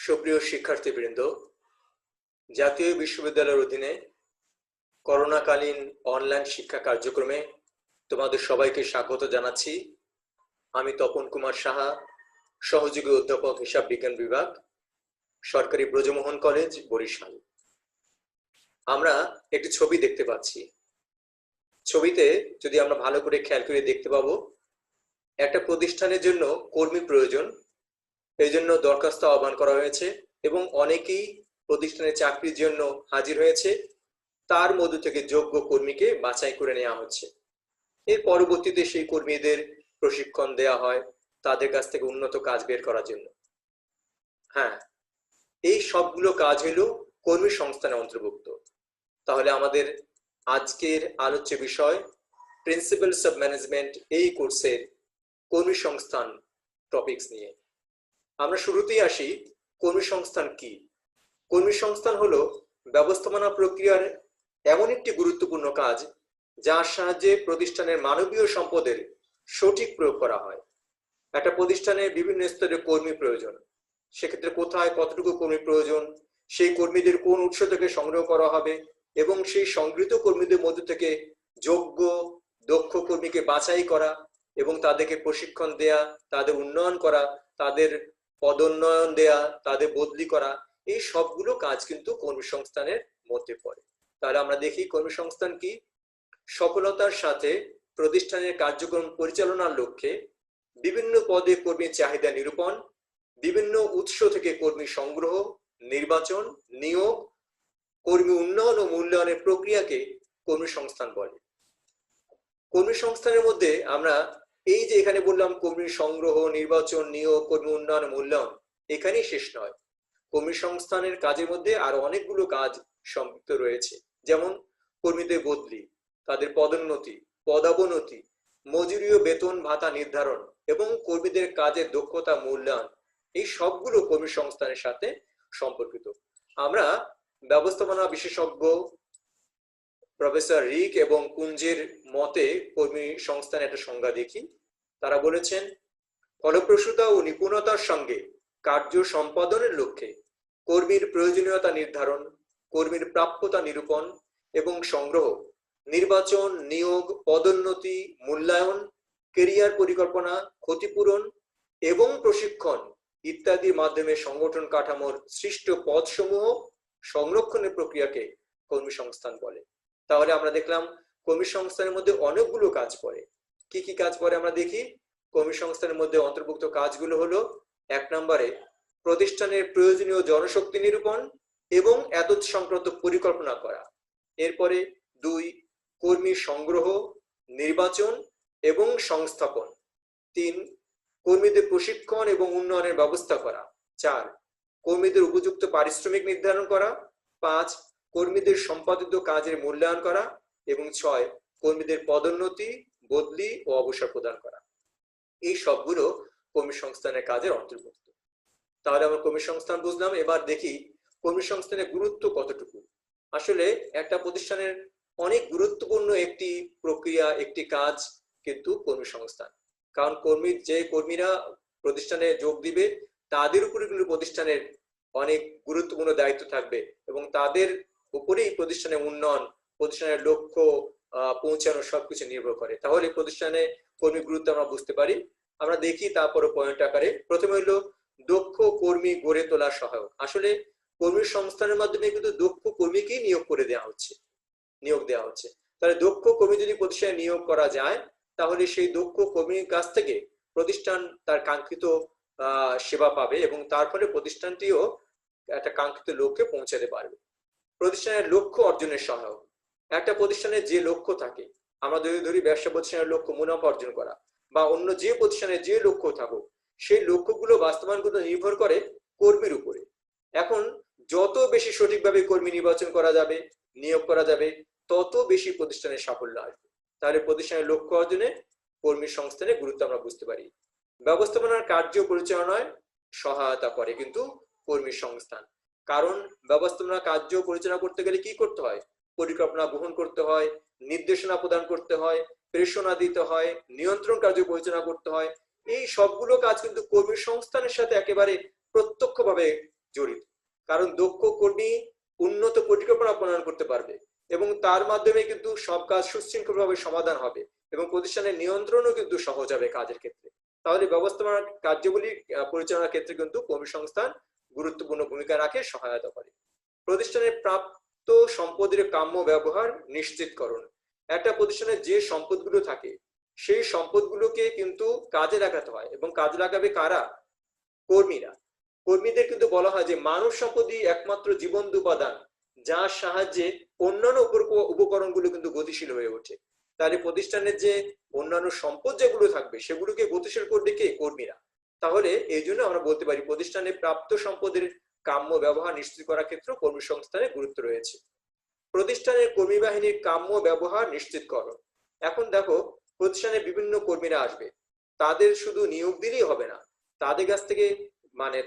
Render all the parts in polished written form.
সুপ্রিয় শিক্ষার্থীবৃন্দ, জাতীয় বিশ্ববিদ্যালয়ের অধীনে করোনাকালীন অনলাইন শিক্ষা কার্যক্রমে তোমাদের সবাইকে স্বাগত জানাচ্ছি। আমি তপন কুমার সাহা, সহযোগী অধ্যাপক হিসাব বিজ্ঞান বিভাগ, সরকারি ব্রজমোহন কলেজ, বরিশাল। আমরা একটি ছবি দেখতে পাচ্ছি। ছবিতে যদি আমরা ভালো করে খেয়াল করে দেখতে পাবো, একটা প্রতিষ্ঠানের জন্য কর্মী প্রয়োজন, এই জন্য দরখাস্ত আহ্বান করা হয়েছে এবং অনেকেই প্রতিষ্ঠানে চাকরির জন্য হাজির হয়েছে। তার মধ্য থেকে যোগ্য কর্মীকে বাছাই করে নেওয়া হচ্ছে। এর পরবর্তীতে সেই কর্মীদের প্রশিক্ষণ দেওয়া হয় তাদের কাছ থেকে উন্নত কাজ বের করার জন্য। হ্যাঁ, এই সবগুলো কাজ হলো কর্মী সংস্থানে অন্তর্ভুক্ত। তাহলে আমাদের আজকের আলোচ্য বিষয় প্রিন্সিপালস অফ ম্যানেজমেন্ট, এই কোর্সের কর্মী সংস্থান টপিকস নিয়ে। আমরা শুরুতেই আসি, কর্মী সংস্থান কি? কর্মী সংস্থান হলো ব্যবস্থাপনা প্রক্রিয়ার এমন একটি গুরুত্বপূর্ণ কাজ যার সাহায্যে প্রতিষ্ঠানের মানবীয় সম্পদের সঠিক প্রয়োগ করা হয়। একটা প্রতিষ্ঠানে বিভিন্ন স্তরে কর্মী প্রয়োজন, সেক্ষেত্রে কোথায় কতটুকু কর্মী প্রয়োজন, সেই কর্মীদের কোন উৎস থেকে সংগ্রহ করা হবে এবং সেই সংগৃহীত কর্মীদের মধ্যে থেকে যোগ্য দক্ষ কর্মীকে বাছাই করা এবং তাদেরকে প্রশিক্ষণ দেয়া, তাদের উন্নয়ন করা, তাদের পদোন্নয়ন দেয়া, তাদের বদলি করা, এই সবগুলো কাজ কিন্তু কর্মসংস্থানের মধ্যে পড়ে। তাহলে আমরা দেখি কর্মসংস্থান কি। সফলতার সাথে প্রতিষ্ঠানের কার্যক্রম পরিচালনার লক্ষ্যে বিভিন্ন পদে কর্মীর চাহিদা নিরূপণ, বিভিন্ন উৎস থেকে কর্মী সংগ্রহ, নির্বাচন, নিয়োগ, কর্মী উন্নয়ন ও মূল্যায়নের প্রক্রিয়াকে কর্মসংস্থান বলে। কর্মসংস্থানের মধ্যে আমরা এই যে এখানে বললাম কর্মী সংগ্রহ, নির্বাচন, নিয়োগ, কর্মী উন্নয়ন, মূল্যায়ন, এখানেই শেষ নয়। কর্মী সংস্থানের কাজের মধ্যে আরো অনেকগুলো কাজ সম্পৃক্ত রয়েছে, যেমন কর্মীদের বদলি, তাদের পদোন্নতি, পদাবনতি, মজুরি ও বেতন ভাতা নির্ধারণ এবং কর্মীদের কাজের দক্ষতা মূল্যায়ন, এই সবগুলো কর্মী সংস্থানের সাথে সম্পর্কিত। আমরা ব্যবস্থাপনা বিশেষজ্ঞ প্রফেসর রিক এবং কুঞ্জের মতে কর্মী সংস্থানের একটা সংজ্ঞা দেখি। তারা বলেছেন, ফলপ্রসূতা ও নিপুণতার সঙ্গে কার্য সম্পাদনের লক্ষ্যে কর্মীর প্রয়োজনীয়তা নির্ধারণ, কর্মীর প্রাপ্যতা নিরূপণ এবং সংগ্রহ, নির্বাচন, নিয়োগ, পদোন্নতি, মূল্যায়ন, কেরিয়ার পরিকল্পনা, ক্ষতিপূরণ এবং প্রশিক্ষণ ইত্যাদির মাধ্যমে সংগঠন কাঠামোর সৃষ্ট পদসমূহ সংরক্ষণের প্রক্রিয়াকে কর্মী সংস্থান বলে। তাহলে আমরা দেখলাম কর্মী সংস্থানের মধ্যে অনেকগুলো কাজ পড়ে। কি কি কাজ পড়ে আমরা দেখি। কর্মী সংস্থানের মধ্যে অন্তর্ভুক্ত কাজগুলো হলো, 1 নম্বরে প্রতিষ্ঠানের প্রয়োজনীয় জনশক্তি নিরূপণ এবং এতদ সংক্রান্ত পরিকল্পনা করা। এরপরে 2, কর্মী সংগ্রহ, নির্বাচন এবং সংস্থাপন। 3, কর্মীদের প্রশিক্ষণ এবং উন্নয়নের ব্যবস্থা করা। 4, কর্মীদের উপযুক্ত পারিশ্রমিক নির্ধারণ করা। 5, কর্মীদের সম্পাদিত কাজের মূল্যায়ন করা এবং 6, কর্মীদের পদোন্নতি, বদলি ও অবসর প্রদান করা। এই সবগুলো কর্মী সংস্থানের কাজের অন্তর্ভুক্ত। তাহলে আমরা কর্মী সংস্থান বুঝলাম। এবার দেখি কর্মী সংস্থানের গুরুত্ব কতটুকু। আসলে একটা প্রতিষ্ঠানের অনেক গুরুত্বপূর্ণ একটি প্রক্রিয়া, একটি কাজ কিন্তু কর্মী সংস্থান। কারণ যে কর্মীরা প্রতিষ্ঠানে যোগ দিবে তাদের উপরে কিন্তু প্রতিষ্ঠানের অনেক গুরুত্বপূর্ণ দায়িত্ব থাকবে এবং তাদের উপরেই প্রতিষ্ঠানের উন্নয়ন, প্রতিষ্ঠানের লক্ষ্য পৌঁছানো সবকিছু নির্ভর করে। তাহলে প্রতিষ্ঠানে কর্মী গুরুত্ব আমরা বুঝতে পারি। আমরা দেখি তারপরে পয়েন্ট আকারে। প্রথমে হলো দক্ষ কর্মী গড়ে তোলা সহায়ক। আসলে কর্মী সংস্থানের মাধ্যমে কিন্তু দক্ষ কর্মীকেই নিয়োগ দেওয়া হচ্ছে। তাহলে দক্ষ কর্মী যদি প্রতিষ্ঠানে নিয়োগ করা যায়, তাহলে সেই দক্ষ কর্মীর কাছ থেকে প্রতিষ্ঠান তার কাঙ্ক্ষিত সেবা পাবে এবং তার ফলে প্রতিষ্ঠানটিও একটা কাঙ্ক্ষিত লক্ষ্যে পৌঁছাতে পারবে। প্রতিষ্ঠানের লক্ষ্য অর্জনের সহায়ক। একটা প্রতিষ্ঠানের যে লক্ষ্য থাকে, আমরা যদি ধরি ব্যবসা প্রতিষ্ঠানের লক্ষ্য মুনাফা অর্জন করা, বা অন্য যে প্রতিষ্ঠানের যে লক্ষ্য থাকুক, সেই লক্ষ্যগুলো বাস্তবায়ন করতে নির্ভর করে কর্মীর উপরে। এখন যত বেশি সঠিকভাবে কর্মী নির্বাচন করা যাবে, নিয়োগ করা যাবে, তত বেশি প্রতিষ্ঠানের সাফল্য আসবে। তাহলে প্রতিষ্ঠানের লক্ষ্য অর্জনে কর্মী সংস্থানের গুরুত্ব আমরা বুঝতে পারি। ব্যবস্থাপনার কার্য পরিচালনায় সহায়তা করে কিন্তু কর্মী সংস্থান। কারণ ব্যবস্থাপনা কার্য পরিচালনা করতে গেলে কি করতে হয়? পরিকল্পনা গ্রহণ করতে হয়, নির্দেশনা প্রদান করতে হয়, প্রেরণা দিতে হয়, নিয়ন্ত্রণ কার্য পরিচালনা করতে হয়। এই সবগুলো কাজ কিন্তু কর্মী সংস্থানের সাথে একেবারে প্রত্যক্ষভাবে জড়িত। কারণ দক্ষ কর্মী উন্নত পরিকল্পনা প্রণয়ন করতে পারবে এবং তার মাধ্যমে কিন্তু সব কাজ সুশৃঙ্খলভাবে সমাধান হবে এবং প্রতিষ্ঠানের নিয়ন্ত্রণও কিন্তু সহজ হবে কাজের ক্ষেত্রে। তাহলে ব্যবস্থাপনা কার্যাবলী পরিচালনার ক্ষেত্রে কিন্তু কর্মসংস্থান গুরুত্বপূর্ণ ভূমিকা রাখে, সহায়তা করে। প্রতিষ্ঠানের প্রাপ্ত সম্পদের কাম্য ব্যবহার নিশ্চিতকরণ। একটা প্রতিষ্ঠানের যে সম্পদগুলো থাকে সেই সম্পদগুলোকে কিন্তু কাজে লাগাতে হয় এবং কাজে লাগাবে কারা? কর্মীরা। কর্মীদের কিন্তু বলা হয় যে মানব সম্পদই একমাত্র জীবন্ত উপাদান যার সাহায্যে অন্যান্য উপকরণগুলো কিন্তু গতিশীল হয়ে ওঠে। তাহলে প্রতিষ্ঠানের যে অন্যান্য সম্পদ যেগুলো থাকবে সেগুলোকে গতিশীল করবে কে? কর্মীরা। তাহলে এই জন্য আমরা বলতে পারি প্রতিষ্ঠানের প্রাপ্ত সম্পদের কাম্য ব্যবহার নিশ্চিত করার ক্ষেত্রে কর্মসংস্থানের গুরুত্ব রয়েছে। প্রতিষ্ঠানের কর্মী বাহিনীর কাম্য ব্যবহার নিশ্চিতকরণ। এখন দেখো, প্রতিষ্ঠানে বিভিন্ন কর্মীরা আসবে, তাদের শুধু নিয়োগ দিলেই হবে না, তাদের কাছ থেকে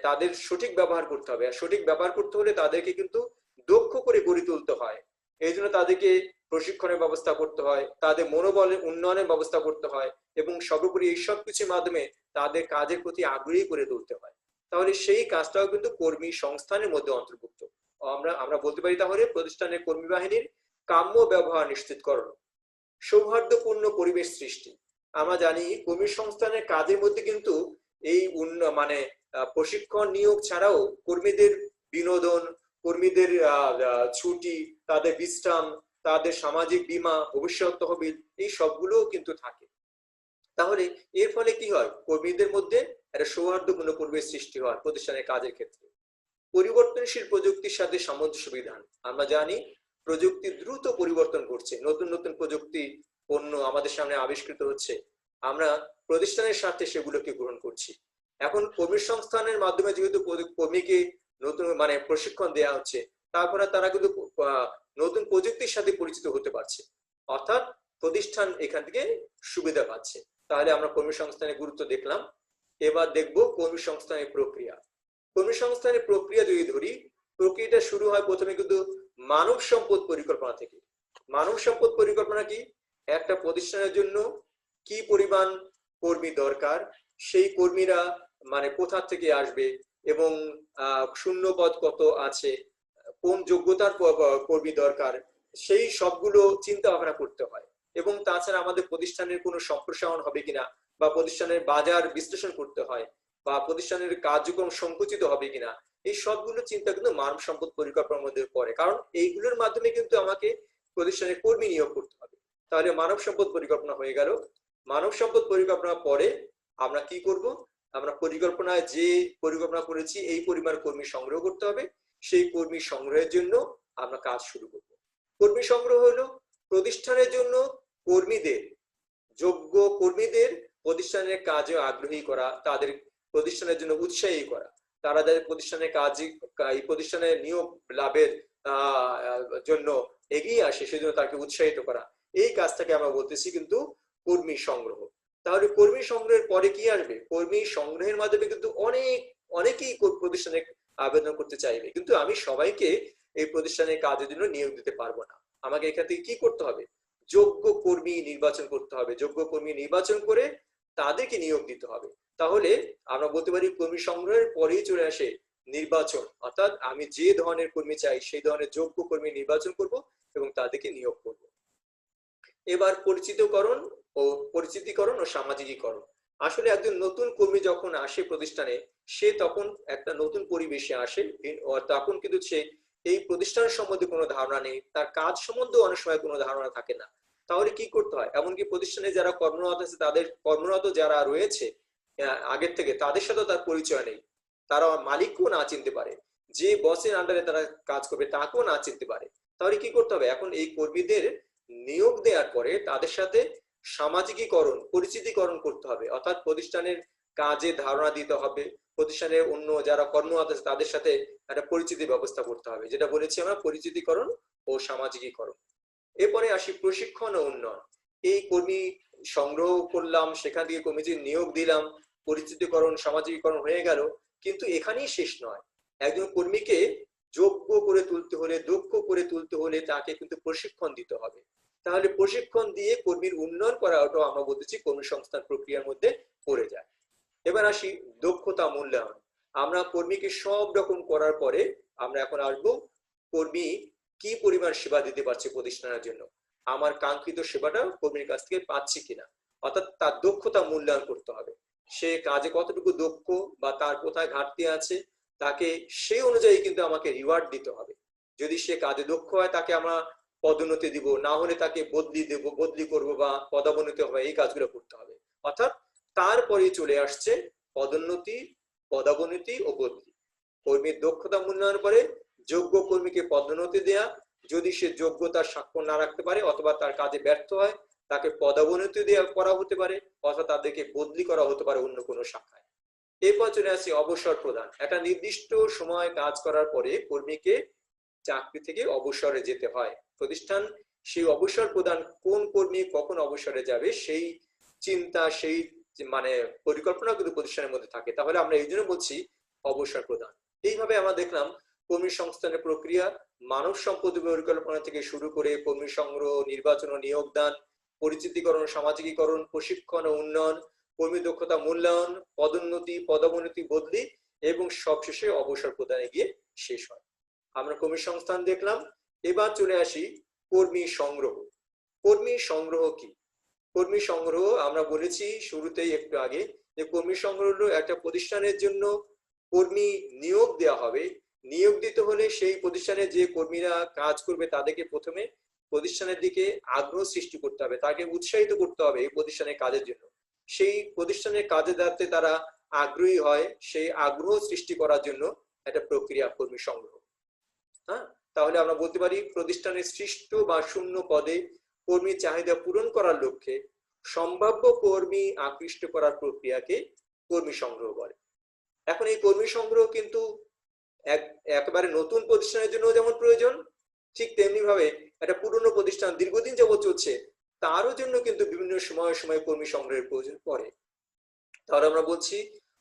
তাদের সঠিক ব্যবহার করতে হবে। আর সঠিক ব্যবহার করতে হলে তাদেরকে কিন্তু দক্ষ করে গড়ে তুলতে হয়। এই জন্য তাদেরকে প্রশিক্ষণের ব্যবস্থা করতে হয়, তাদের মনোবলের উন্নয়নের ব্যবস্থা করতে হয় এবং সর্বোপরি এই সব কিছুর মাধ্যমে তাদের কাজের প্রতি আগ্রহী করে তুলতে হয়। তাহলে সেই কাজটাও কিন্তু কর্মী সংস্থানের মধ্যে অন্তর্ভুক্ত। আমরা বলতে পারি তাহলে প্রতিষ্ঠানের কর্মী বাহিনীর কাম্য ব্যবহার নিশ্চিতকরণ। সৌহার্দ্যপূর্ণ পরিবেশ সৃষ্টি। আমরা জানি কর্মী সংস্থানের কাজের মধ্যে কিন্তু এই প্রশিক্ষণ নিয়োগ ছাড়াও কর্মীদের বিনোদন, কর্মীদের ছুটি, তাদের বিশ্রাম, তাদের সামাজিক বীমা, ভবিষ্যৎ তহবিল, এই সবগুলো কিন্তু থাকে। তাহলে এর ফলে কি হয়? কর্মীদের মধ্যে একটা সৌহার্দ্যপূর্ণ পরিবেশ সৃষ্টি হয় প্রতিষ্ঠানের কাজের ক্ষেত্রে। পরিবর্তনশীল প্রযুক্তির সাথে সামঞ্জস্য বিধান। আমরা জানি প্রযুক্তি দ্রুত পরিবর্তন করছে, নতুন নতুন প্রযুক্তি পণ্য আমাদের সামনে আবিষ্কৃত হচ্ছে, আমরা প্রতিষ্ঠানের স্বার্থে সেগুলোকে গ্রহণ করছি। এখন কর্মী সংস্থানের মাধ্যমে যেহেতু কর্মীকে নতুন প্রশিক্ষণ দেওয়া হচ্ছে, তারপরে তারা কিন্তু নতুন প্রযুক্তির সাথে পরিচিত হতে পারছে, অর্থাৎ প্রতিষ্ঠান এখান থেকে সুবিধা পাচ্ছে। তাহলে আমরা কর্মী সংস্থানের গুরুত্ব দেখলাম। এবার দেখব কর্মী সংস্থানের প্রক্রিয়া। কর্মী সংস্থানের প্রক্রিয়া যদি ধরি, প্রক্রিয়াটা শুরু হয় প্রথমে কিন্তু মানব সম্পদ পরিকল্পনা থেকে। মানব সম্পদ পরিকল্পনা কি? একটা প্রতিষ্ঠানের জন্য কি পরিমাণ কর্মী দরকার, সেই কর্মীরা কোথা থেকে আসবে এবং শূন্য পদ কত আছে, কোন যোগ্যতার কর্মী দরকার, সেই সবগুলো চিন্তা ভাবনা করতে হয়। এবং তাছাড়া আমাদের প্রতিষ্ঠানের কোনো সম্প্রসারণ হবে কিনা, বা প্রতিষ্ঠানের বাজার বিশ্লেষণ করতে হয়, বা প্রতিষ্ঠানের কার্যক্রম সংকুচিত হবে কিনা, এই সবগুলো চিন্তা কিন্তু মানব সম্পদ পরিকল্পনার মধ্যে পড়ে। কারণ এইগুলোর মাধ্যমে কিন্তু আমাকে প্রতিষ্ঠানের কর্মী নিয়োগ করতে হবে। তাহলে মানব সম্পদ পরিকল্পনা হয়ে গেল। মানব সম্পদ পরিকল্পনা পরে আমরা কি করব? আমরা পরিকল্পনায় যে পরিকল্পনা করেছি এই পরিমাণ কর্মী সংগ্রহ করতে হবে, সেই কর্মী সংগ্রহের জন্য আমরা কাজ শুরু করব। কর্মী সংগ্রহ হলো প্রতিষ্ঠানের জন্য কর্মীদের, যোগ্য কর্মীদের প্রতিষ্ঠানের কাজে আগ্রহী করা, তাদের প্রতিষ্ঠানের জন্য উৎসাহী করা, তারা যাদের প্রতিষ্ঠানের কাজে এই প্রতিষ্ঠানের নিয়োগ লাভের জন্য এগিয়ে আসে, সেজন্য তাকে উৎসাহিত করা। এই কাজটাকে আমরা বলতেছি কিন্তু কর্মী সংগ্রহ। তাহলে কর্মী সংগ্রহের পরে কি আসবে? কর্মী সংগ্রহের মাধ্যমে কিন্তু অনেকেই প্রতিষ্ঠানে আবেদন করতে চাইবে, কিন্তু আমি সবাইকে এই প্রতিষ্ঠানের কাজের জন্য নিয়োগ দিতে পারবো না। আমাকে এখান থেকে কি করতে হবে? যোগ্য কর্মী নির্বাচন করতে হবে। যোগ্য কর্মী নির্বাচন করে তাদেরকে নিয়োগ দিতে হবে। তাহলে আমরা বলতে পারি কর্মী সংগ্রহের পরেই চলে আসে নির্বাচন, অর্থাৎ আমি যে ধরনের কর্মী চাই সেই ধরনের যোগ্য কর্মী নির্বাচন করব এবং তাদেরকে নিয়োগ করব। এবার পরিচিতিকরণ ও সামাজিকীকরণ। আসলে একজন নতুন কর্মী যখন আসে প্রতিষ্ঠানে, সে তখন একটা নতুন পরিবেশে আসে, তখন কিন্তু সে এই প্রতিষ্ঠান সম্বন্ধে কোনো ধারণা নেই, তার কাজ সম্বন্ধে অনেক সময় কোনো ধারণা থাকে না। তাহলে কি করতে হয়? এমনকি প্রতিষ্ঠানে যারা কর্মরত আছে, তাদের কর্মরত যারা রয়েছে আগের থেকে, তাদের সাথে তার পরিচয় নেই, তারা মালিককেও না চিনতে পারে, যে বসের আন্ডারে তারা কাজ করবে তাকেও না চিনতে পারে। তাহলে কি করতে হবে? এখন এই কর্মীদের নিয়োগ দেওয়ার পরে তাদের সাথে সামাজিকীকরণ, পরিচিতিকরণ করতে হবে, অর্থাৎ প্রতিষ্ঠানের কাজে ধারণা দিতে হবে, প্রতিষ্ঠানের অন্য যারা কর্মরত আছে তাদের সাথে একটা পরিচিতি ব্যবস্থা করতে হবে, যেটা বলেছি আমরা পরিচিতিকরণ ও সামাজিকীকরণ। এরপরে আসি প্রশিক্ষণ ও উন্নয়ন। এই কর্মী সংগ্রহ করলাম, সেখান থেকে কর্মীদের নিয়োগ দিলাম, পরিচিতিকরণ সামাজিকীকরণ হয়ে গেল, কিন্তু এখানেই শেষ নয়। একজন কর্মীকে যোগ্য করে তুলতে হলে, দক্ষ করে তুলতে হলে তাকে কিন্তু প্রশিক্ষণ দিতে হবে। তাহলে প্রশিক্ষণ দিয়ে কর্মীর উন্নয়ন করাটাও আমরা বলতেছি কর্মী সংস্থান প্রক্রিয়ার মধ্যে পড়ে যায়। এবার আসি দক্ষতা মূল্যায়ন। আমরা কর্মীকে সব রকম করার পরে আমরা এখন আসবো কর্মী কি পরিমাণ সেবা দিতে পারছে প্রতিষ্ঠানের জন্য, আমার কাঙ্ক্ষিত সেবাটা কর্মীর কাছ থেকে পাচ্ছি কিনা, অর্থাৎ তার দক্ষতা মূল্যায়ন করতে হবে। সে কাজে কতটুকু দক্ষ বা তার কোথায় ঘাটতি আছে, তাকে সেই অনুযায়ী কিন্তু আমাকে রিওয়ার্ড দিতে হবে। যদি সে কাজে দক্ষ হয় তাকে আমরা পদোন্নতি দিব, না হলে তাকে বদলি দেব, বদলি করব বা পদোন্নতি হবে, এই কাজগুলো করতে হবে। অর্থাৎ তারপরে চলে আসছে পদোন্নতি, পদোন্নতি ও বদলি। কর্মীর দক্ষতা মূল্যায়ন করে যোগ্য কর্মীকে পদোন্নতি দেয়া, যদি সে যোগ্যতার স্বাক্ষর না রাখতে পারে অথবা তার কাজে ব্যর্থ হয় তাকে পদোন্নতি দেওয়া করা হতে পারে অথবা তাদেরকে বদলি করা হতে পারে অন্য কোনো শাখায়। এরপর চলে আসছে অবসর প্রদান। একটা নির্দিষ্ট সময় কাজ করার পরে কর্মীকে চাকরি থেকে অবসরে যেতে হয়। প্রতিষ্ঠান সেই অবসর প্রদান, কোন কর্মী কখন অবসরে যাবে সেই চিন্তা, সেই মানে পরিকল্পনা কিন্তু প্রতিষ্ঠানের মধ্যে থাকে। তাহলে আমরা এই জন্য বলছি অবসর প্রদান। এইভাবে আমরা দেখলাম কর্মী সংস্থানের প্রক্রিয়া মানব সম্পদ পরিকল্পনা থেকে শুরু করে কর্মী সংগ্রহ, নির্বাচন ও নিয়োগদান, পরিচিতিকরণ, সামাজিকীকরণ, প্রশিক্ষণ ও উন্নয়ন, কর্মী দক্ষতা মূল্যায়ন, পদোন্নতি, পদোন্নতি, বদলি এবং সবশেষে অবসর প্রদানে গিয়ে শেষ হয়। আমরা কর্মী সংস্থান দেখলাম। এবার চলে আসি কর্মী সংগ্রহ। কর্মী সংগ্রহ কি? কর্মী সংগ্রহ আমরা বলেছি শুরুতেই একটু আগে যে কর্মী সংগ্রহ হলো একটা প্রতিষ্ঠানের জন্য কর্মী নিয়োগ দেওয়া হবে। নিয়োগ দিতে হলে সেই প্রতিষ্ঠানে যে কর্মীরা কাজ করবে তাদেরকে প্রথমে প্রতিষ্ঠানের দিকে আগ্রহ সৃষ্টি করতে হবে, তাকে উৎসাহিত করতে হবে এই প্রতিষ্ঠানের কাজের জন্য। সেই প্রতিষ্ঠানের কাজে যাতে তারা আগ্রহী হয়, সেই আগ্রহ সৃষ্টি করার জন্য একটা প্রক্রিয়া কর্মী সংগ্রহ। হ্যাঁ, তাহলে আমরা বলতে পারি প্রতিষ্ঠানের সৃষ্ট বা শূন্য পদে কর্মীর চাহিদা পূরণ করার লক্ষ্যে সম্ভাব্য কর্মী আকৃষ্ট করার প্রক্রিয়াকে কর্মী সংগ্রহ বলে। এখন এই কর্মী সংগ্রহ কিন্তু একেবারে নতুন প্রতিষ্ঠানের জন্য যেমন প্রয়োজন, ঠিক তেমনি ভাবে একটা পুরনো প্রতিষ্ঠান দীর্ঘদিন যাবত চলছে তারও জন্য কিন্তু বিভিন্ন সময় সময় কর্মী সংগ্রহের প্রয়োজন পড়ে। তাহলে আমরা বলছি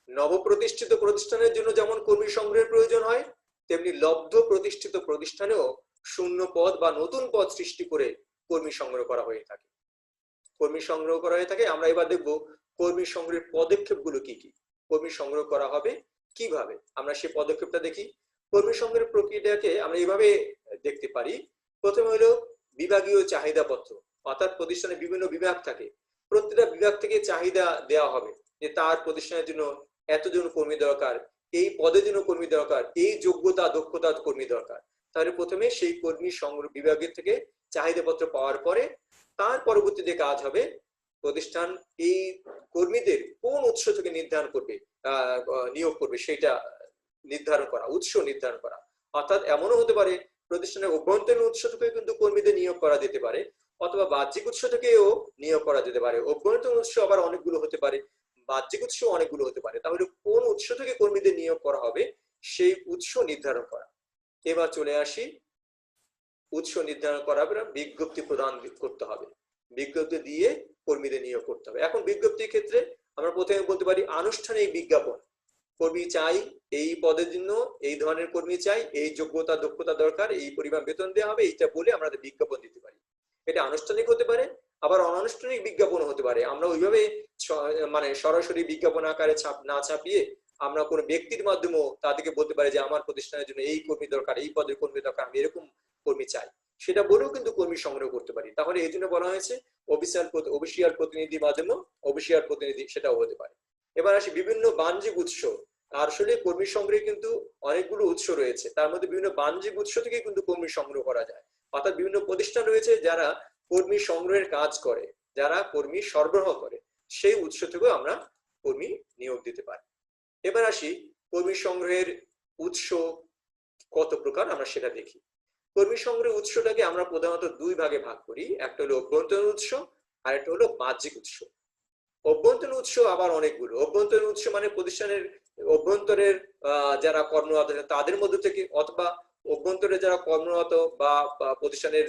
নবপ্রতিষ্ঠিত প্রতিষ্ঠানের জন্য যেমন কর্মী সংগ্রহের প্রয়োজন হয়, তেমনি লব্ধ প্রতিষ্ঠিত প্রতিষ্ঠানেও শূন্য পদ বা নতুন পদ সৃষ্টি করে কর্মী সংগ্রহ করা হয়ে থাকে। কর্মী সংগ্রহ করা হয়ে থাকে। আমরা এবার দেখব কর্মী সংগ্রহের পদক্ষেপগুলো কি কি, কর্মী সংগ্রহ করা হবে কিভাবে, আমরা সেই পদক্ষেপটা দেখি। কর্মী সংগ্রহের প্রক্রিয়াটাকে আমরা এইভাবে দেখতে পারি। প্রথমে হলো বিভাগীয় চাহিদা পত্র, অর্থাৎ প্রতিষ্ঠানে বিভিন্ন বিভাগ থাকে, প্রত্যেকটা বিভাগ থেকে চাহিদা দেওয়া হবে যে তার প্রতিষ্ঠানের জন্য এতজন কর্মী দরকার, এই পদের জন্য কর্মী দরকার, এই যোগ্যতা দক্ষতার কর্মী দরকার। তাহলে প্রথমে সেই কর্মী সংগ্রহ বিভাগের থেকে চাহিদা পত্র পাওয়ার পরে তার পরবর্তীতে কাজ হবে প্রতিষ্ঠান এই কর্মীদের কোন উৎস থেকে নির্ধারণ করবে, নিয়োগ করবে সেটা নির্ধারণ করা, উৎস নির্ধারণ করা। অর্থাৎ এমনও হতে পারে প্রতিষ্ঠানের অভ্যন্তরীণ উৎস থেকে কিন্তু কর্মীদের নিয়োগ করা যেতে পারে, অথবা বাহ্যিক উৎস থেকেও নিয়োগ করা যেতে পারে। অভ্যন্তরীণ উৎস আবার অনেকগুলো হতে পারে, বাহ্যিক উৎস অনেকগুলো হতে পারে। তাহলে কোন উৎস থেকে কর্মীদের নিয়োগ করা হবে সেই উৎস নির্ধারণ করা। এবার চলে আসি উৎস নির্ধারণ করার পর বিজ্ঞপ্তি প্রদান করতে হবে, বিজ্ঞপ্তি দিয়ে কর্মীদের নিয়োগ করতে হবে। এখন বিজ্ঞপ্তির ক্ষেত্রে আমরা প্রথমে বলতে পারি আনুষ্ঠানিক বিজ্ঞাপন, কর্মী চাই, এই পদের জন্য এই ধরনের কর্মী চাই, এই যোগ্যতা দক্ষতা দরকার, এই পরিমাণ বেতন দেওয়া হবে, এইটা বলে আমরা বিজ্ঞাপন দিতে পারি। এটা আনুষ্ঠানিক হতে পারে, আবার অনানুষ্ঠানিক বিজ্ঞাপন হতে পারে। আমরা ওইভাবে মানে সরাসরি বিজ্ঞাপন আকারে না ছাপিয়ে আমরা কোনো ব্যক্তির মাধ্যমেও তাদেরকে বলতে পারি যে আমার প্রতিষ্ঠানের জন্য এই কর্মী দরকার, এই পদের কর্মী দরকার, আমি এরকম কর্মী চাই, সেটা বলেও কিন্তু কর্মী সংগ্রহ করতে পারি। তাহলে এই জন্য বলা হয়েছে অফিসিয়াল প্রতিনিধির মাধ্যমে অফিসিয়াল প্রতিনিধি সেটাও হতে পারে। এবার আসি বিভিন্ন বাণিজ্যিক উৎস। আসলে কর্মী সংগ্রহে কিন্তু অনেকগুলো উৎস রয়েছে, তার মধ্যে বিভিন্ন বাণিজ্যিক উৎস থেকে কিন্তু কর্মী সংগ্রহ করা যায়। অর্থাৎ বিভিন্ন প্রতিষ্ঠান রয়েছে যারা কর্মী সংগ্রহের কাজ করে, যারা কর্মী সরবরাহ করে, সেই উৎস থেকেও আমরা কর্মী নিয়োগ দিতে পারি। এবার আসি কর্মী সংগ্রহের উৎস কত প্রকার আমরা সেটা দেখি। কর্মী সংগ্রহের উৎসটাকে আমরা প্রধানত দুই ভাগে ভাগ করি, একটা হলো অভ্যন্তরীণ উৎস আর একটা হলো বাহ্যিক উৎস। অভ্যন্তরীণ উৎস আবার অনেকগুলো। অভ্যন্তরীণ উৎস মানে প্রতিষ্ঠানের অভ্যন্তরের যারা কর্মরত তাদের মধ্যে থেকে, অথবা অভ্যন্তরে যারা কর্মরত বা প্রতিষ্ঠানের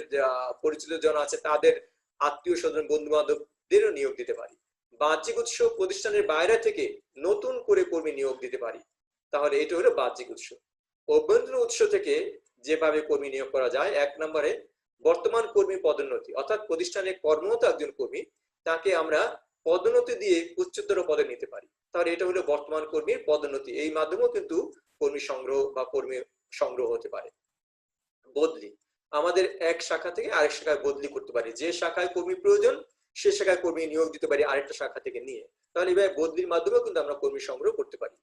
পরিচিত জন আছে তাদের আত্মীয় স্বজন বন্ধু বান্ধবদেরও নিয়োগ দিতে পারি। বাহ্যিক উৎস প্রতিষ্ঠানের বাইরে থেকে নতুন করে কর্মী নিয়োগ দিতে পারি, তাহলে এটা হলো বাহ্যিক উৎস। অভ্যন্তরীণ উৎস থেকে যেভাবে কর্মী নিয়োগ করা যায়, এক নম্বরে বর্তমান কর্মী পদোন্নতি, অর্থাৎ প্রতিষ্ঠানে কর্মরত একজন কর্মী, তাকে আমরা পদোন্নতি দিয়ে উচ্চতর পদে নিতে পারি। তাহলে এটা হলো বর্তমান কর্মীর পদোন্নতি। এই মাধ্যমেও কিন্তু কর্মী সংগ্রহ বা কর্মী সংগ্রহ হতে পারে। বদলি, আমাদের এক শাখা থেকে আরেক শাখায় বদলি করতে পারি, যে শাখায় কর্মী প্রয়োজন সে শাখায় কর্মী নিয়োগ দিতে পারি আরেকটা শাখা থেকে নিয়ে। তাহলে এভাবে বদলির মাধ্যমেও কিন্তু আমরা কর্মী সংগ্রহ করতে পারি।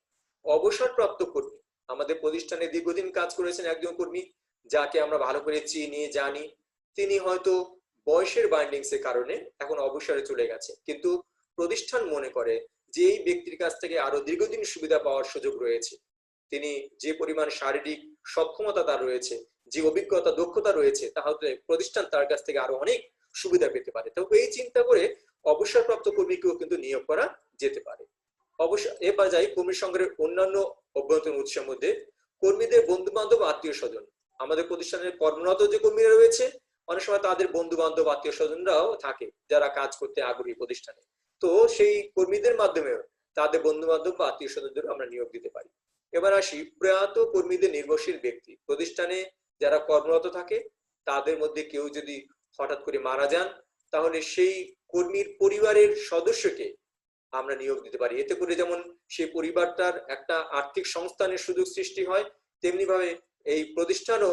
অবসরপ্রাপ্ত কর্মী, আমাদের প্রতিষ্ঠানে দীর্ঘদিন কাজ করেছেন একজন কর্মী, যাকে আমরা ভালো করে চিনি জানি, তিনি হয়তো বয়সের বাইন্ডিংস এর কারণে এখন অবসরে চলে গেছে, কিন্তু প্রতিষ্ঠান মনে করে যে এই ব্যক্তির কাছ থেকে আরো দীর্ঘদিন সুবিধা পাওয়ার সুযোগ রয়েছে। তিনি যে পরিমাণ শারীরিক সক্ষমতা তার রয়েছে, যে অভিজ্ঞতা দক্ষতা রয়েছে, তাহলে প্রতিষ্ঠান তার কাছ থেকে আরো অনেক সুবিধা পেতে পারে। তো এই চিন্তা করে অবসরপ্রাপ্ত কর্মীকেও কিন্তু নিয়োগ করা যেতে পারে। অবশ্য এবার যাই কর্মী সংগ্রহের অন্যান্য অভ্যন্তরীণ উৎসের মধ্যে কর্মীদের বন্ধু বান্ধব আত্মীয় স্বজন। আমাদের প্রতিষ্ঠানের কর্মরত যে কর্মীরা রয়েছে অনেক সময় তাদের বন্ধু বান্ধব আত্মীয় স্বজনরাও থাকে যারা কাজ করতে আগ্রহী প্রতিষ্ঠানে। তো সেই কর্মীদের মাধ্যমে তাদের বন্ধু বান্ধব বা আত্মীয় স্বজনদের আমরা নিয়োগ দিতে পারি। এবার আসি প্রয়াত কর্মীদের নির্ভরশীল ব্যক্তি। প্রতিষ্ঠানে যারা কর্মরত থাকে তাদের মধ্যে কেউ যদি হঠাৎ করে মারা যান, তাহলে সেই কর্মীর পরিবারের সদস্যকে আমরা নিয়োগ দিতে পারি। এতে করে যেমন সেই পরিবারটার একটা আর্থিক সংস্থানের সুযোগ সৃষ্টি হয়, তেমনি ভাবে এই প্রতিষ্ঠানও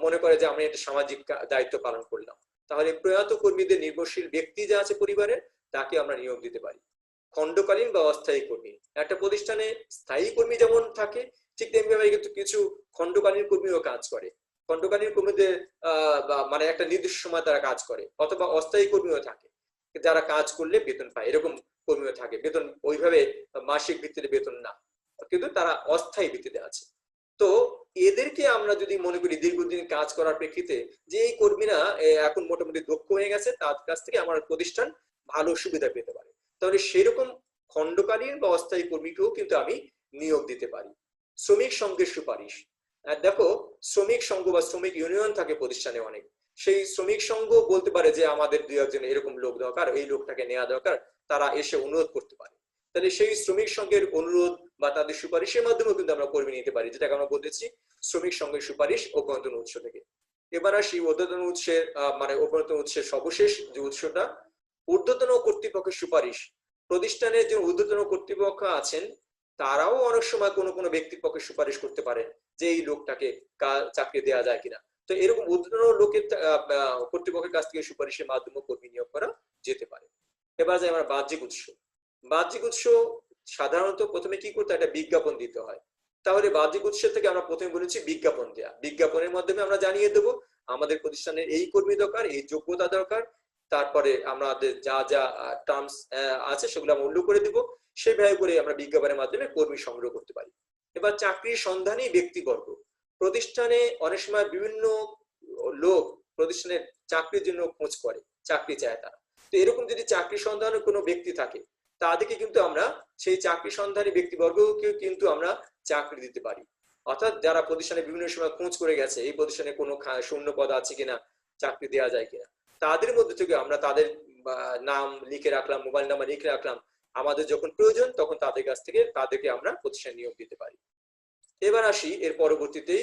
মনে করে যে আমরা একটা সামাজিক দায়িত্ব পালন করলাম। তাহলে প্রয়াত কর্মীদের নির্ভরশীল ব্যক্তি যা আছে পরিবারের, তাকে আমরা নিয়োগ দিতে পারি। খণ্ডকালীন বা অস্থায়ী কর্মী, একটা প্রতিষ্ঠানে স্থায়ী কর্মী যেমন থাকে ঠিক তেমনি ভাবে কিন্তু কিছু খণ্ডকালীন কর্মীও কাজ করে। খণ্ডকালীন কর্মীদের মানে একটা নির্দিষ্ট সময় তারা কাজ করে, অথবা অস্থায়ী কর্মীও থাকে যারা কাজ করলে বেতন পায়, এরকম কর্মীও থাকে। বেতন ওইভাবে মাসিক ভিত্তিতে বেতন না, কিন্তু তারা অস্থায়ী ভিত্তিতে আছে। তো এদেরকে আমরা যদি মনে করি দীর্ঘদিন কাজ করার প্রেক্ষিতে যে এই কর্মীরা এখন মোটামুটি দক্ষ হয়ে গেছে, তার কাছ থেকে আমার প্রতিষ্ঠান ভালো সুবিধা পেতে পারে, তাহলে সেরকম খণ্ডকালীন বা অস্থায়ী কর্মীকেও কিন্তু আমি নিয়োগ দিতে পারি। শ্রমিক সংঘের সুপারিশ, দেখো শ্রমিক সংঘ বা শ্রমিক ইউনিয়ন থাকে প্রতিষ্ঠানে অনেক, সেই শ্রমিক সংঘ বলতে পারে যে আমাদের দুই একজন এরকম লোক দরকার, এই লোকটাকে নেওয়া দরকার, তারা এসে অনুরোধ করতে পারে। তাহলে সেই শ্রমিক সংঘের অনুরোধ বা তাদের সুপারিশের মাধ্যমেও কিন্তু আমরা কর্মী নিতে পারি, যেটাকে আমরা বলতেছি শ্রমিক সংঘের সুপারিশ অভ্যন্তরীণ উৎস থেকে। এবার আসি ঊর্ধ্বতন উৎসের মানে অভ্যন্তরীণ উৎসের সর্বশেষ যে উৎসটা, ঊর্ধ্বতন কর্তৃপক্ষের সুপারিশ। প্রতিষ্ঠানের যে ঊর্ধ্বতন কর্তৃপক্ষ আছেন তারাও অনেক সময় কোনো কোনো ব্যক্তির পক্ষে সুপারিশ করতে পারে যে এই লোকটাকে চাকরি দেওয়া যায় কিনা। তো এরকম ঊর্ধ্বতন লোকের কর্তৃপক্ষের কাছ থেকে সুপারিশের মাধ্যমে কর্মী নিয়োগ করা যেতে পারে। এবার যাই আমরা বাহ্যিক উৎস। বাহ্যিক উৎস সাধারণত প্রথমে কি করতে হয়, একটা বিজ্ঞাপন দিতে হয়। তাহলে বাহ্যিক উৎসের থেকে আমরা প্রথমে বলেছি বিজ্ঞাপন দেওয়া। বিজ্ঞাপনের মাধ্যমে আমরা জানিয়ে দেবো আমাদের প্রতিষ্ঠানের এই কর্মী দরকার, এই যোগ্যতা দরকার, তারপরে আমাদের যা যা টার্মস আছে সেগুলো আমরা উল্লেখ করে দিব, সেভাবে করে আমরা বিজ্ঞাপনের মাধ্যমে কর্মী সংগ্রহ করতে পারি। এবার চাকরির সন্ধানী ব্যক্তিবর্গ। প্রতিষ্ঠানে অনেক সময় বিভিন্ন লোক প্রতিষ্ঠানের চাকরির জন্য খোঁজ করে, চাকরি চায় তারা। তো এরকম যদি চাকরি সন্ধানের কোনো ব্যক্তি থাকে তাদেরকে কিন্তু আমরা সেই চাকরি সন্ধানী ব্যক্তিবর্গকে কিন্তু আমরা চাকরি দিতে পারি। অর্থাৎ যারা প্রতিষ্ঠানে বিভিন্ন সময় খোঁজ করে গেছে এই প্রতিষ্ঠানে কোনো শূন্য পদ আছে কিনা, চাকরি দেওয়া যায় কিনা, তাদের মধ্যে থেকে আমরা তাদের নাম লিখে রাখলাম, মোবাইল নাম্বার লিখে রাখলাম, আমাদের যখন প্রয়োজন তখন তাদের কাছ থেকে তাদেরকে আমরা প্রতিষ্ঠানে নিয়োগ দিতে পারি। এবার আসি এর পরবর্তীতে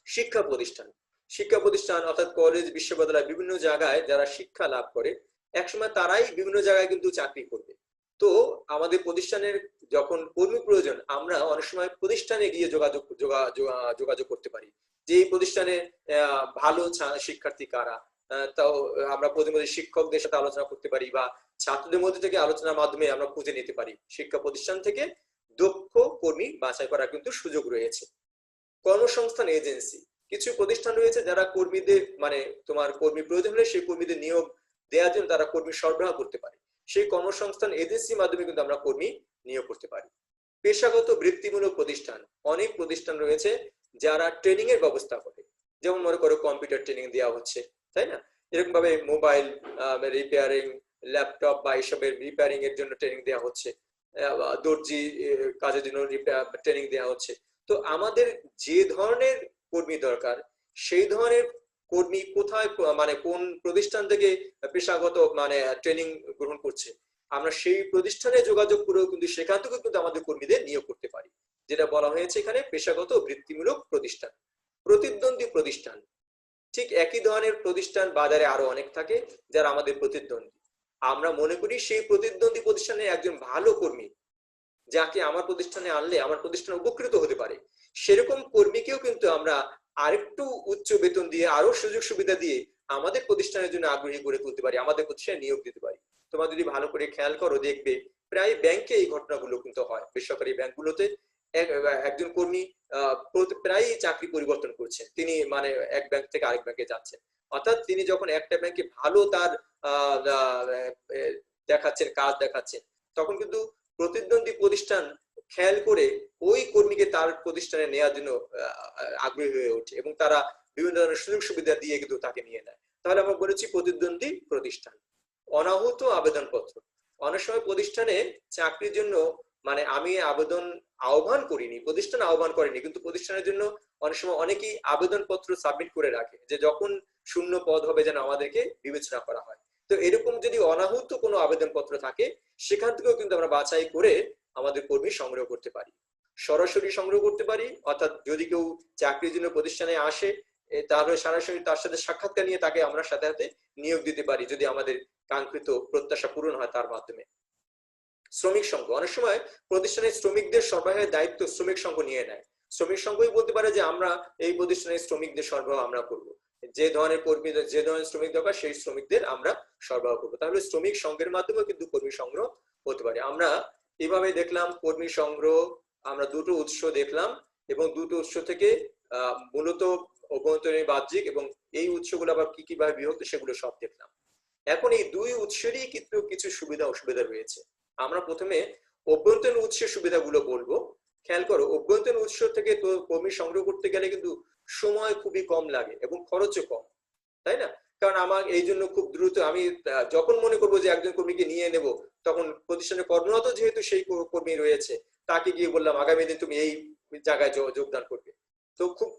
শিক্ষা প্রতিষ্ঠান। শিক্ষা প্রতিষ্ঠান অর্থাৎ কলেজ বিশ্ববিদ্যালয় বিভিন্ন জায়গায় যারা শিক্ষা লাভ করে একসময় তারাই বিভিন্ন জায়গায় কিন্তু চাকরি করবে। তো আমাদের প্রতিষ্ঠানের যখন কর্মী প্রয়োজন আমরা অনেক সময় প্রতিষ্ঠানে গিয়ে যোগাযোগ করতে পারি যে এই প্রতিষ্ঠানে ভালো শিক্ষার্থী কারা। তাও আমরা প্রতিমধ্যে শিক্ষকদের সাথে আলোচনা করতে পারি বা ছাত্রদের মধ্যে থেকে আলোচনার মাধ্যমে আমরা খুঁজে নিতে পারি। শিক্ষা প্রতিষ্ঠান থেকে দক্ষ কর্মী বাছাই করার কিন্তু সুযোগ রয়েছে। কর্মসংস্থান এজেন্সি, কিছু প্রতিষ্ঠান রয়েছে যারা কর্মীদের মানে তোমার কর্মী প্রয়োজন হলে সেই কর্মীদের নিয়োগ দেওয়ার জন্য তারা কর্মী সরবরাহ করতে পারে। সেই কর্মসংস্থান এজেন্সির মাধ্যমে কিন্তু আমরা কর্মী নিয়োগ করতে পারি। পেশাগত বৃত্তিমূলক প্রতিষ্ঠান, অনেক প্রতিষ্ঠান রয়েছে যারা ট্রেনিং এর ব্যবস্থা করে, যেমন মনে করো কম্পিউটার ট্রেনিং দেওয়া হচ্ছে, তাই না? এরকম ভাবে মোবাইল রিপেয়ারিং, ল্যাপটপ বা এসবের রিপেয়ারিং এর জন্য ট্রেনিং দেওয়া হচ্ছে, দর্জি কাজের জন্য ট্রেনিং দেওয়া হচ্ছে। তো আমাদের যে ধরনের কর্মী দরকার সেই ধরনের কর্মী কোথায় মানে কোন প্রতিষ্ঠান থেকে পেশাগত মানে ট্রেনিং গ্রহণ করছে আমরা সেই প্রতিষ্ঠানে যোগাযোগ করেও কিন্তু সেখান থেকে কিন্তু আমাদের কর্মীদের নিয়োগ করতে পারি, যেটা বলা হয়েছে এখানে পেশাগত বৃত্তিমূলক প্রতিষ্ঠান। প্রতিদ্বন্দ্বী প্রতিষ্ঠান, ঠিক একই ধরনের প্রতিষ্ঠান বাজারে আরো অনেক থাকে যারা আমাদের প্রতিদ্বন্দ্বী। আমরা মনে করি সেই প্রতিদ্বন্দ্বী প্রতিষ্ঠানে একজন ভালো কর্মী যাকে আমার প্রতিষ্ঠানে আনলে আমার প্রতিষ্ঠান উপকৃত হতে পারে, সেরকম কর্মীকেও কিন্তু আমরা আরেকটু উচ্চ বেতন দিয়ে, আরো সুযোগ সুবিধা দিয়ে আমাদের প্রতিষ্ঠানের জন্য আগ্রহী করে তুলতে পারি, আমাদের প্রতিষ্ঠানে নিয়োগ দিতে পারি। তোমরা যদি ভালো করে খেয়াল করো দেখবে প্রায় ব্যাংকে এই ঘটনাগুলো কিন্তু হয়। বেসরকারি ব্যাংকগুলোতে একজন কর্মী প্রায় চাকরি পরিবর্তন করছেন, তিনি মানে এক ব্যাংক থেকে আরেক ব্যাংকে যাচ্ছেন। অর্থাৎ তিনি যখন একটা ব্যাংকে ভালো তার দেখাচ্ছেন, কাজ দেখাচ্ছেন, তখন কিন্তু প্রতিদ্বন্দ্বী প্রতিষ্ঠান খেয়াল করে ওই কর্মীকে তার প্রতিষ্ঠানে নেওয়ার জন্য আগ্রহী হয়ে ওঠে এবং তারা বিভিন্ন ধরনের সুযোগ সুবিধা দিয়ে কিন্তু তাকে নিয়ে নেয়। তাহলে আমরা বলেছি প্রতিদ্বন্দ্বী প্রতিষ্ঠান। অনাহূত আবেদনপত্র, অনেক সময় প্রতিষ্ঠানে চাকরির জন্য মানে আমি আবেদন আহ্বান করিনি, প্রতিষ্ঠান আহ্বান করেনি, কিন্তু প্রতিষ্ঠানের জন্য অনেক সময় অনেকেই আবেদনপত্র সাবমিট করে রাখে যে যখন শূন্য পদ হবে যেন আমাদেরকে বিবেচনা করা হয়। তো এরকম যদি অনাহূত কোনো আবেদনপত্র থাকে, সেখান থেকেও কিন্তু আমরা বাছাই করে আমাদের কর্মী সংগ্রহ করতে পারি। সরাসরি সংগ্রহ করতে পারি, অর্থাৎ যদি কেউ চাকরির জন্য প্রতিষ্ঠানে আসে তাহলে সরাসরি তার সাথে সাক্ষাৎকার নিয়ে তাকে আমরা সাথে সাথে নিয়োগ দিতে পারি যদি আমাদের কাঙ্ক্ষিত প্রত্যাশা পূরণ হয় তার মাধ্যমে। শ্রমিক সংঘ, অনেক সময় প্রতিষ্ঠানের শ্রমিকদের সরবরাহের দায়িত্ব শ্রমিক সংঘ নিয়ে নেয়। শ্রমিক সংঘই বলতে পারে যে আমরা এই প্রতিষ্ঠানের শ্রমিকদের সরবরাহ আমরা করব, যে ধরনের কর্মী, যে ধরনের শ্রমিক দরকার সেই শ্রমিকদের আমরা সরবরাহ করবো। তাহলে শ্রমিক সংঘের মাধ্যমে কিন্তু কর্মী সংগ্রহ হতে পারে। আমরা এভাবে দেখলাম কর্মী সংগ্রহ, আমরা দুটো উৎস দেখলাম এবং দুটো উৎস থেকে মূলত অভ্যন্তরীণ, বাহ্যিক, এবং এই উৎসগুলো আবার কি কিভাবে বিভক্ত সেগুলো সব দেখলাম। এখন এই দুই উৎসেরই কিন্তু কিছু সুবিধা অসুবিধা রয়েছে। আমরা প্রথমে অভ্যন্তরীণ উৎসের সুবিধাগুলো বলবো। খেয়াল করো, অভ্যন্তরীণ উৎস থেকে তো কর্মী সংগ্রহ করতে গেলে কিন্তু সময় খুবই কম লাগে এবং খরচও কম, তাই না? কারণ আমার এই জন্য খুব দ্রুত আমি যখন মনে করবো যে একজন কর্মীকে নিয়ে নেব, তখন প্রতিষ্ঠানে কর্মরত যেহেতু সেই কর্মী রয়েছে, তাকে গিয়ে বললাম আগামী দিন তুমি এই জায়গায় যোগদান করবে, তো খুব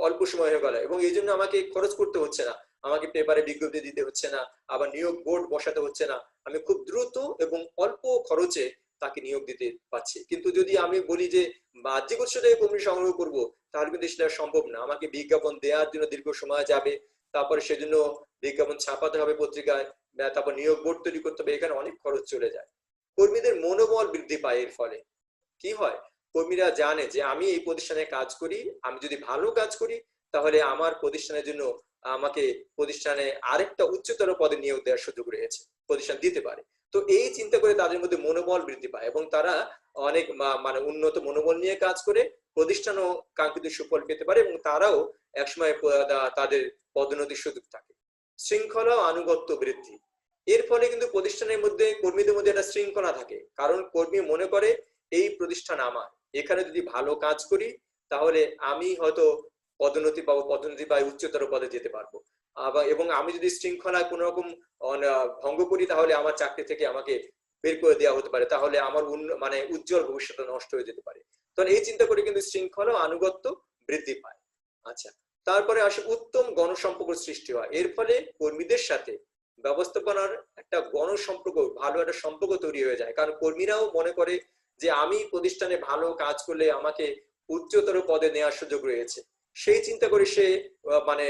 অল্প সময় হয়ে গেল এবং এই জন্য আমাকে খরচ করতে হচ্ছে না, আমাকে পেপারে বিজ্ঞপ্তি দিতে হচ্ছে না, আবার নিয়োগ বোর্ড বসাতে হচ্ছে না, আমি খুব দ্রুত এবং অল্প খরচে তাকে নিয়োগ দিতে পারছি। কিন্তু যদি আমি বলি যে বাহ্যিক উৎস থেকে কর্মী সংগ্রহ করব, তাহলে কিন্তু সেটা সম্ভব না। আমাকে বিজ্ঞাপন দেওয়ার জন্য দীর্ঘ সময় যাবে, তারপরে সেজন্য বিজ্ঞাপন ছাপাতে হবে পত্রিকায়, তারপর নিয়োগ বোর্ড তৈরি করতে হবে, এখানে অনেক খরচ চলে যায়। কর্মীদের মনোবল বৃদ্ধি পায় এর ফলে। কি হয়, কর্মীরা জানে যে আমি এই প্রতিষ্ঠানে কাজ করি, আমি যদি ভালো কাজ করি তাহলে আমার প্রতিষ্ঠানের জন্য আমাকে প্রতিষ্ঠানে আরেকটা উচ্চতর পদে নিয়োগ দেওয়ার সুযোগ রয়েছে, প্রতিষ্ঠান দিতে পারে। তো এই চিন্তা করে তাদের মধ্যে মনোবল বৃদ্ধি পায় এবং তারা অনেক মানে উন্নত মনোবল নিয়ে কাজ করে, প্রতিষ্ঠানও কাঙ্ক্ষিত সুফল পেতে পারে এবং তারাও একসময় তাদের পদোন্নতির সুযোগ থাকে। শৃঙ্খলা ও আনুগত্য বৃদ্ধি, এর ফলে কিন্তু প্রতিষ্ঠানের মধ্যে কর্মীদের মধ্যে একটা শৃঙ্খলা থাকে, কারণ কর্মী মনে করে এই প্রতিষ্ঠান আমার, এখানে যদি ভালো কাজ করি তাহলে আমি হয়তো পদোন্নতি পাবো, পদোন্নতি পাই উচ্চতর পদে যেতে পারবো। আবার এবং আমি যদি শৃঙ্খলা কোন রকম ভঙ্গ করি তাহলে আমার চাকরি থেকে আমাকে বের করে দেওয়া হতে পারে, তাহলে আমার মানে উজ্জ্বল ভবিষ্যৎ নষ্ট হয়ে যেতে পারে। তাহলে এই চিন্তা করে কিন্তু শৃঙ্খলা ও আনুগত্য বৃদ্ধি পায়। আচ্ছা, তারপরে আসে উত্তম গণসম্পর্ক সৃষ্টি হয়। এর ফলে কর্মীদের সাথে ব্যবস্থাপনার একটা গণসম্পর্ক, ভালো একটা সম্পর্ক তৈরি হয়ে যায়, কারণ কর্মীরাও মনে করে যে আমি প্রতিষ্ঠানে ভালো কাজ করলে আমাকে উচ্চতর পদে নেওয়ার সুযোগ রয়েছে। সেই চিন্তা করে সে মানে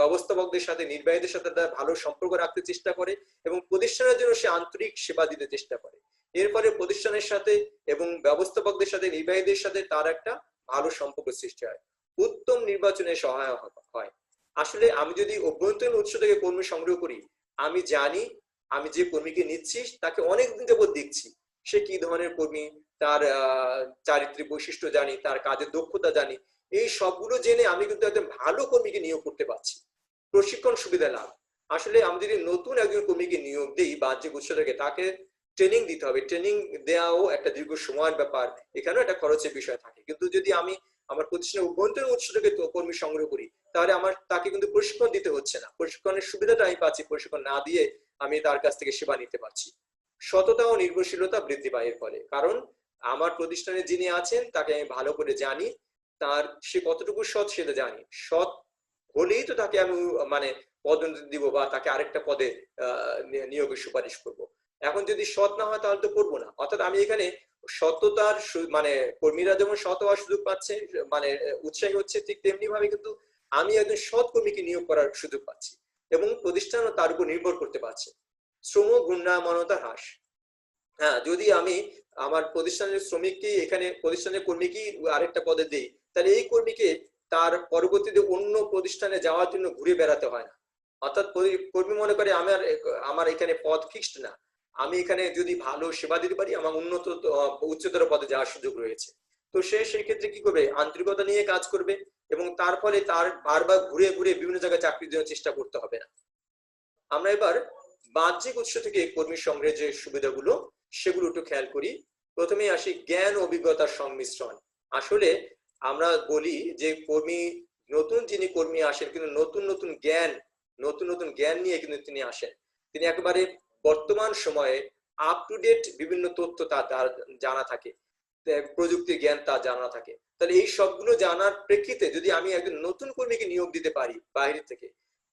ব্যবস্থাপকদের সাথে, নির্বাহীদের সাথে তার ভালো সম্পর্ক রাখতে চেষ্টা করে এবং প্রতিষ্ঠানের জন্য সে আন্তরিক সেবা দিতে চেষ্টা করে। এর ফলে প্রতিষ্ঠানের সাথে এবং ব্যবস্থাপকদের সাথে, নির্বাহীদের সাথে তার একটা ভালো সম্পর্ক সৃষ্টি হয়। উত্তম নির্বাচনে সহায়ক হয়। আসলে আমি যদি অভ্যন্তরীণ উৎস থেকে কর্মী সংগ্রহ করি, আমি জানি আমি যে কর্মীকে নিচ্ছি তাকে অনেকদিন যাবত দেখছি, সে কি ধরনের কর্মী, তার চারিত্রিক বৈশিষ্ট্য জানি, তার কাজের দক্ষতা জানি, এই সবগুলো জেনে আমি কিন্তু একজন ভালো কর্মীকে নিয়োগ করতে পারছি। প্রশিক্ষণ সুবিধা লাভ, আসলে আমি যদি নতুন একজন কর্মীকে নিয়োগ দিই বাহ্যিক উৎস থেকে, তাকে ট্রেনিং দিতে হবে, ট্রেনিং দেওয়াও একটা দীর্ঘ সময়ের ব্যাপার, এখানেও একটা খরচের বিষয় থাকে। কিন্তু যদি আমি আমার প্রতিষ্ঠানের অভ্যন্তরীণ উৎস থেকে কর্মী সংগ্রহ করি তাহলে আমার তাকে কিন্তু প্রশিক্ষণ দিতে হচ্ছে না, প্রশিক্ষণের সুবিধাটা আমি পাচ্ছি, প্রশিক্ষণ না দিয়ে আমি তার কাছ থেকে সেবা নিতে পারছি। সততা ও নির্ভরশীলতা বৃদ্ধি পায় এর ফলে, কারণ আমার প্রতিষ্ঠানে যিনি আছেন তাকে আমি ভালো করে জানি, তার সে কতটুকু সৎ সেটা জানি, সৎ হলেই তো তাকে আমি মানে পদোন্নতি দিব বা তাকে আরেকটা পদে নিয়োগের সুপারিশ করব। এখন যদি সৎ না হয় তাহলে তো করবো না। অর্থাৎ আমি এখানে সততার মানে কর্মীরা যেমন সৎ হওয়ার সুযোগ পাচ্ছে, মানে উৎসাহী হচ্ছে, ঠিক তেমনি ভাবে কিন্তু আমি একজন সৎ কর্মীকে নিয়োগ করার সুযোগ পাচ্ছি এবং প্রতিষ্ঠানও তার উপর নির্ভর করতে পারছে। শ্রম ঘূর্ণায়মানতা হ্রাস, হ্যাঁ, যদি আমি আমার প্রতিষ্ঠানের শ্রমিককে এখানে প্রতিষ্ঠানের কর্মীকে আরেকটা পদে দিই, তাহলে এই কর্মীকে তার পরবর্তীতে অন্য প্রতিষ্ঠানে যাওয়ার জন্য ঘুরে বেড়াতে হয় না। অর্থাৎ কর্মী মনে করে আমার আমার এখানে পদ ফিক্সড না, আমি এখানে যদি ভালো সেবা দিতে পারি আমার উন্নত উচ্চতর পদে যাওয়ার সুযোগ রয়েছে। তো সে সেই ক্ষেত্রে কি করবে, আন্তরিকতা নিয়ে কাজ করবে এবং তার ফলে তার বারবার ঘুরে ঘুরে বিভিন্ন জায়গায় চাকরির জন্য চেষ্টা করতে হবে না। আমরা এবার বাহ্যিক উৎস থেকে কর্মী সংগ্রহের যে সুবিধাগুলো সেগুলো একটু খেয়াল করি। প্রথমেই আসি জ্ঞান অভিজ্ঞতার সংমিশ্রণ। আসলে আমরা বলি যে কর্মী, নতুন যিনি কর্মী আসেন কিন্তু নতুন নতুন জ্ঞান নিয়ে কিন্তু তিনি আসেন। তিনি একেবারে বর্তমান সময়ে আপ টু ডেট বিভিন্ন তথ্য তার জানা থাকে, প্রযুক্তির জ্ঞান তার জানা থাকে। তাহলে এই সবগুলো জানার প্রেক্ষিতে যদি আমি একজন নতুন কর্মীকে নিয়োগ দিতে পারি বাইরে থেকে,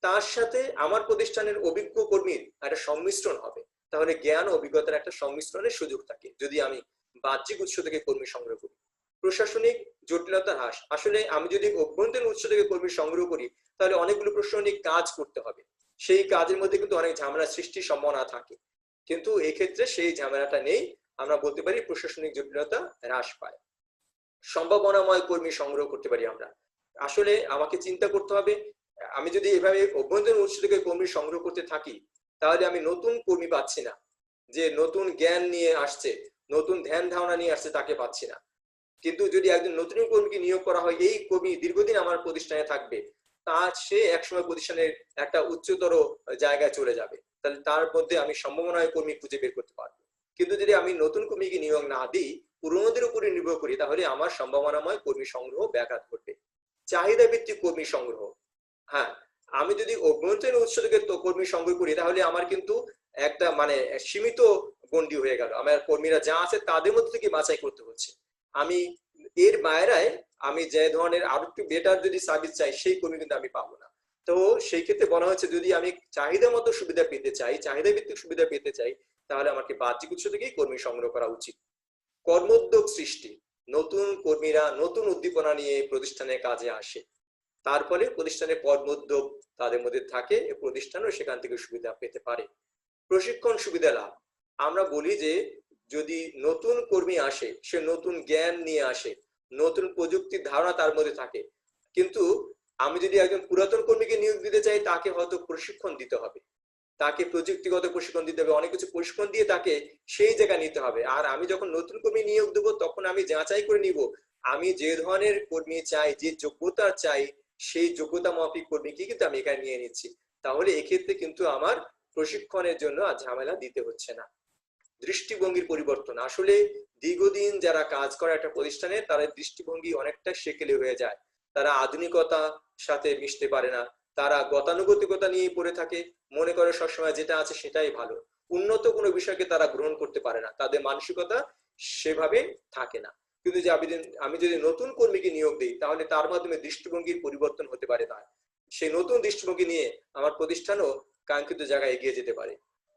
তার সাথে আমার প্রতিষ্ঠানের অভিজ্ঞ কর্মীর একটা সংমিশ্রণ হবে, তাহলে জ্ঞান ও অভিজ্ঞতার একটা সংমিশ্রণের সুযোগ থাকে যদি আমি বাহ্যিক উৎস থেকে কর্মী সংগ্রহ করি। প্রশাসনিক জটিলতা হ্রাস। আসলে আমি যদি অভ্যন্তরীণ উৎস থেকে কর্মী সংগ্রহ করি তাহলে অনেকগুলো প্রশাসনিক কাজ করতে হবে, সেই কাজের মধ্যে কিন্তু অনেক ঝামেলা সৃষ্টির সম্ভাবনা থাকে, কিন্তু এক্ষেত্রে সেই ঝামেলাটা নেই। আমরা বলতে পারি প্রশাসনিক জটিলতা হ্রাস পায়। সম্ভাবনাময় কর্মী সংগ্রহ করতে পারি আমরা। আসলে আমাকে চিন্তা করতে হবে, আমি যদি এভাবে অভ্যন্তরীণ উৎস থেকে কর্মী সংগ্রহ করতে থাকি তাহলে আমি নতুন কর্মী পাচ্ছি না, যে নতুন জ্ঞান নিয়ে আসছে, নতুন ধ্যান ধারণা নিয়ে আসছে তাকে পাচ্ছি না। কিন্তু যদি একজন নতুন কর্মীকে নিয়োগ করা হয়, এই কর্মী দীর্ঘদিন আমার প্রতিষ্ঠানে থাকবে, তার সে একসময় প্রতিষ্ঠানের একটা উচ্চতর জায়গায় চলে যাবে, তাহলে তার মধ্যে আমি সম্ভাবনায় কর্মী খুঁজে বের করতে পারবো। কিন্তু যদি আমি নতুন কর্মীকে নিয়োগ না দিই, পুরনোদের উপরে নির্ভর করি, তাহলে আমার সম্ভাবনাময় কর্মী সংগ্রহ ব্যাঘাত ঘটবে। চাহিদা ভিত্তিক কর্মী সংগ্রহ। হ্যাঁ, আমি যদি অভ্যন্তরীণ উৎস থেকে কর্মী সংগ্রহ করি তাহলে আমার কিন্তু একটা মানে সীমিত গণ্ডি হয়ে গেল, আমার কর্মীরা যা আছে তাদের মধ্যে থেকে বাছাই করতে হচ্ছে। আমি এর বাইরায় আমি যে ধরনের আরো একটু বেটার যদি সার্ভিস চাই সেই কর্মী কিন্তু আমি পাবো না। তো সেই ক্ষেত্রে বলা হচ্ছে যদি আমি চাহিদা মতো সুবিধা পেতে চাই, চাহিদা ভিত্তিক সুবিধা পেতে চাই, তাহলে আমাকে বাহ্যিক উৎস থেকেই কর্মী সংগ্রহ করা উচিত। কর্মোদ্যোগ সৃষ্টি। নতুন কর্মীরা নতুন উদ্দীপনা নিয়ে প্রতিষ্ঠানে কাজে আসে, তার ফলে প্রতিষ্ঠানে কর্মোদ্যোগ তাদের মধ্যে থাকে, প্রতিষ্ঠানও সেখান থেকে সুবিধা পেতে পারে। প্রশিক্ষণ সুবিধা লাভ। আমরা বলি যে যদি নতুন কর্মী আসে, সে নতুন জ্ঞান নিয়ে আসে, নতুন প্রযুক্তির ধারণা তার মধ্যে থাকে, কিন্তু আমি যদি একজন পুরাতন কর্মীকে নিয়োগ দিতে চাই তাকে হয়তো প্রশিক্ষণ দিতে হবে, তাকে প্রযুক্তিগত প্রশিক্ষণ দিতে হবে, অনেক কিছু প্রশিক্ষণ দিয়ে তাকে সেই জায়গায় নিতে হবে। আর আমি যখন নতুন কর্মী নিয়োগ দেবো তখন আমি যাচাই করে নিব আমি যে ধরনের কর্মী চাই, যে যোগ্যতা চাই, সেই যোগ্যতা মাফিক কর্মীকে কিন্তু আমি এখানে নিয়ে নিচ্ছি। তাহলে এক্ষেত্রে কিন্তু আমার প্রশিক্ষণের জন্য আর ঝামেলা দিতে হচ্ছে না। দৃষ্টিভঙ্গির পরিবর্তন। আসলে দীর্ঘদিন যারা কাজ করে একটা প্রতিষ্ঠানে তাদের দৃষ্টিভঙ্গি অনেকটা সেকেলে হয়ে যায়, তারা আধুনিকতার সাথে মিশতে পারে না, তারা গতানুগতিকতা নিয়ে পড়ে থাকে, মনে করে সবসময় যেটা আছে সেটাই ভালো, উন্নত কোনো বিষয়কে তারা গ্রহণ করতে পারে না, তাদের মানসিকতা সেভাবে থাকে না। কিন্তু যে আমি যদি নতুন কর্মীকে নিয়োগ দিই তাহলে তার মাধ্যমে দৃষ্টিভঙ্গির পরিবর্তন হতে পারে, তার সেই নতুন দৃষ্টিভঙ্গি নিয়ে আমার প্রতিষ্ঠানও কাঙ্ক্ষিত জায়গায় এগিয়ে যেতে পারে।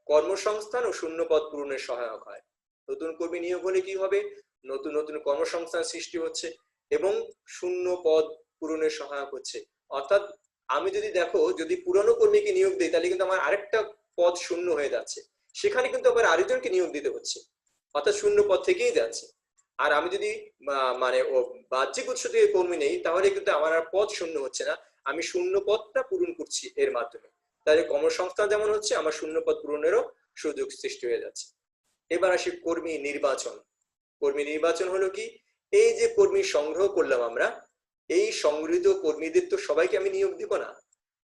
কর্মসংস্থান ও শূন্য পদ পূরণের সহায়ক হয়। নতুন কর্মী নিয়োগ হলে কি হবে, নতুন নতুন কর্মসংস্থান সৃষ্টি হচ্ছে এবং শূন্য পদ পূরণের সহায়ক হচ্ছে। অর্থাৎ আমি যদি দেখো যদি পুরনো কর্মীকে নিয়োগ দিই তাহলে কিন্তু আমার আরেকটা পদ শূন্য হয়ে যাচ্ছে, সেখানে কিন্তু আবার আরেকজনকে নিয়োগ দিতে হচ্ছে, অর্থাৎ শূন্য পদ থেকেই যাচ্ছে। আর আমি যদি মানে বাহ্যিক উৎস থেকে কর্মী নেই তাহলে কিন্তু আমার আর পদ শূন্য হচ্ছে না, আমি শূন্য পদটা পূরণ করছি এর মাধ্যমে। তাহলে কর্মসংস্থান যেমন হচ্ছে, আমার শূন্য পদ পূরণেরও সুযোগ সৃষ্টি হয়ে যাচ্ছে। এবার আসি কর্মী নির্বাচন। কর্মী নির্বাচন হলো কি, এই যে কর্মী সংগ্রহ করলাম আমরা, এই সংগৃহীত কর্মীদের তো সবাইকে আমি নিয়োগ দিব না,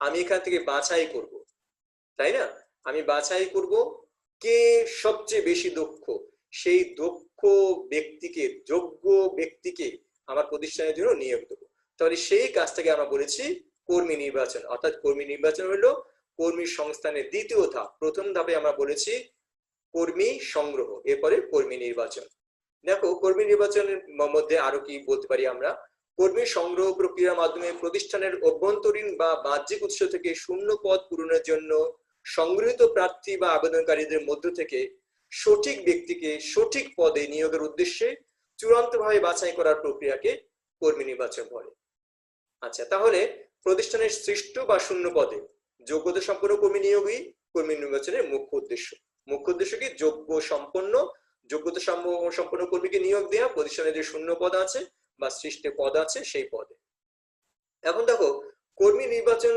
আমি এখান থেকে বাছাই করব, তাই না? আমি বাছাই করব কে সবচেয়ে বেশি দক্ষ, সেই দক্ষ ব্যক্তিকে, যোগ্য ব্যক্তিকে আমার প্রতিষ্ঠানের জন্য নিয়োগ দেবো। তাহলে সেই কাজটাকে আমরা বলেছি কর্মী নির্বাচন। অর্থাৎ কর্মী নির্বাচন হলো কর্মী সংস্থানের দ্বিতীয় ধাপ। প্রথম ধাপে আমরা বলেছি কর্মী সংগ্রহ, এরপরে কর্মী নির্বাচন। দেখো কর্মী নির্বাচনের মধ্যে আরো কি বলতে পারি আমরা, কর্মী সংগ্রহ প্রক্রিয়ার মাধ্যমে প্রতিষ্ঠানের অভ্যন্তরীণ বা বাহ্যিক উৎস থেকে শূন্য পদ পূরণের জন্য সংগৃহীত প্রার্থী বা আবেদনকারীদের মধ্য থেকে সঠিক ব্যক্তিকে সঠিক পদে নিয়োগের উদ্দেশ্যে চূড়ান্তভাবে বাছাই করার প্রক্রিয়াকে কর্মী নির্বাচন বলে। আচ্ছা, তাহলে প্রতিষ্ঠানের সৃষ্ট বা শূন্য পদে যোগ্যতা সম্পন্ন কর্মী নিয়োগই কর্মী নির্বাচনের মুখ্য উদ্দেশ্য। মুখ্য উদ্দেশ্য কি, যোগ্য সম্পন্ন যোগ্যতা সম্পন্ন কর্মীকে নিয়োগ দেওয়া, প্রতিষ্ঠানে যে শূন্য পদ আছে বা সৃষ্ট পদ আছে সেই পদে। এখন দেখো, কর্মী নির্বাচন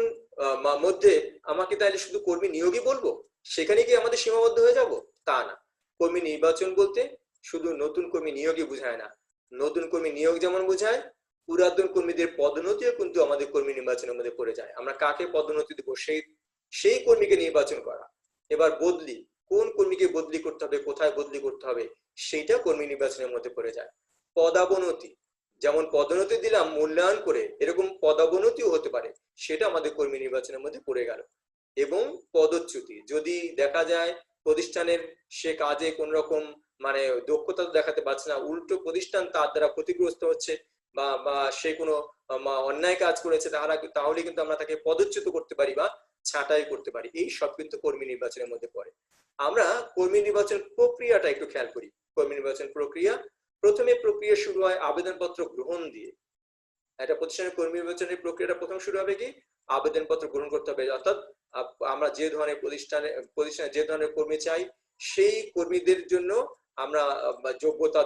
মধ্যে আমাকে তাহলে শুধু কর্মী নিয়োগই বলবো, সেখানে কি আমাদের সীমাবদ্ধ হয়ে যাব? তা না। কর্মী নির্বাচন বলতে শুধু নতুন কর্মী নিয়োগই বোঝায় না। নতুন কর্মী নিয়োগ যেমন বোঝায়, পুরাতন কর্মীদের পদোন্নতিও কিন্তু আমাদের কর্মী নির্বাচনের মধ্যে পড়ে যায়। আমরা কাকে পদোন্নতি দেবো সেই কর্মীকে নির্বাচন করা। এবার বদলি, কোন কর্মীকে বদলি করতে হবে, কোথায় বদলি করতে হবে, সেইটা কর্মী নির্বাচনের মধ্যে পড়ে যায়। পদাবনতি, যেমন পদোন্নতি দিলাম মূল্যায়ন করে, এরকম পদাবনতিও হতে পারে, সেটা আমাদের কর্মী নির্বাচনের মধ্যে পড়ে গেল। এবং পদচ্যুতি, যদি দেখা যায় প্রতিষ্ঠানের সে কাজে কোন রকম মানে দক্ষতা দেখাতে পারছে না, উল্টো প্রতিষ্ঠান তার দ্বারা ক্ষতিগ্রস্ত হচ্ছে বা সে কোনো অন্যায় কাজ করেছে, তাহলে কিন্তু আমরা তাকে পদচ্যুত করতে পারি বা ছাঁটাই করতে পারি। এই সব কিন্তু কর্মী নির্বাচনের মধ্যে পড়ে। আমরা কর্মী নির্বাচন প্রক্রিয়াটা একটু খেয়াল করি। কর্মী নির্বাচন প্রক্রিয়া, প্রথমে প্রক্রিয়া শুরু হয় আবেদনপত্র গ্রহণ দিয়ে। একটা প্রতিষ্ঠানের কর্মী নির্বাচনের প্রক্রিয়াটা প্রথম শুরু হবে কি, আবেদনপত্র গ্রহণ করতে হবে। অর্থাৎ আমরা যে ধরনের প্রতিষ্ঠানে যে ধরনের কর্মী চাই, সেই কর্মীদের জন্য আমরা যোগ্যতা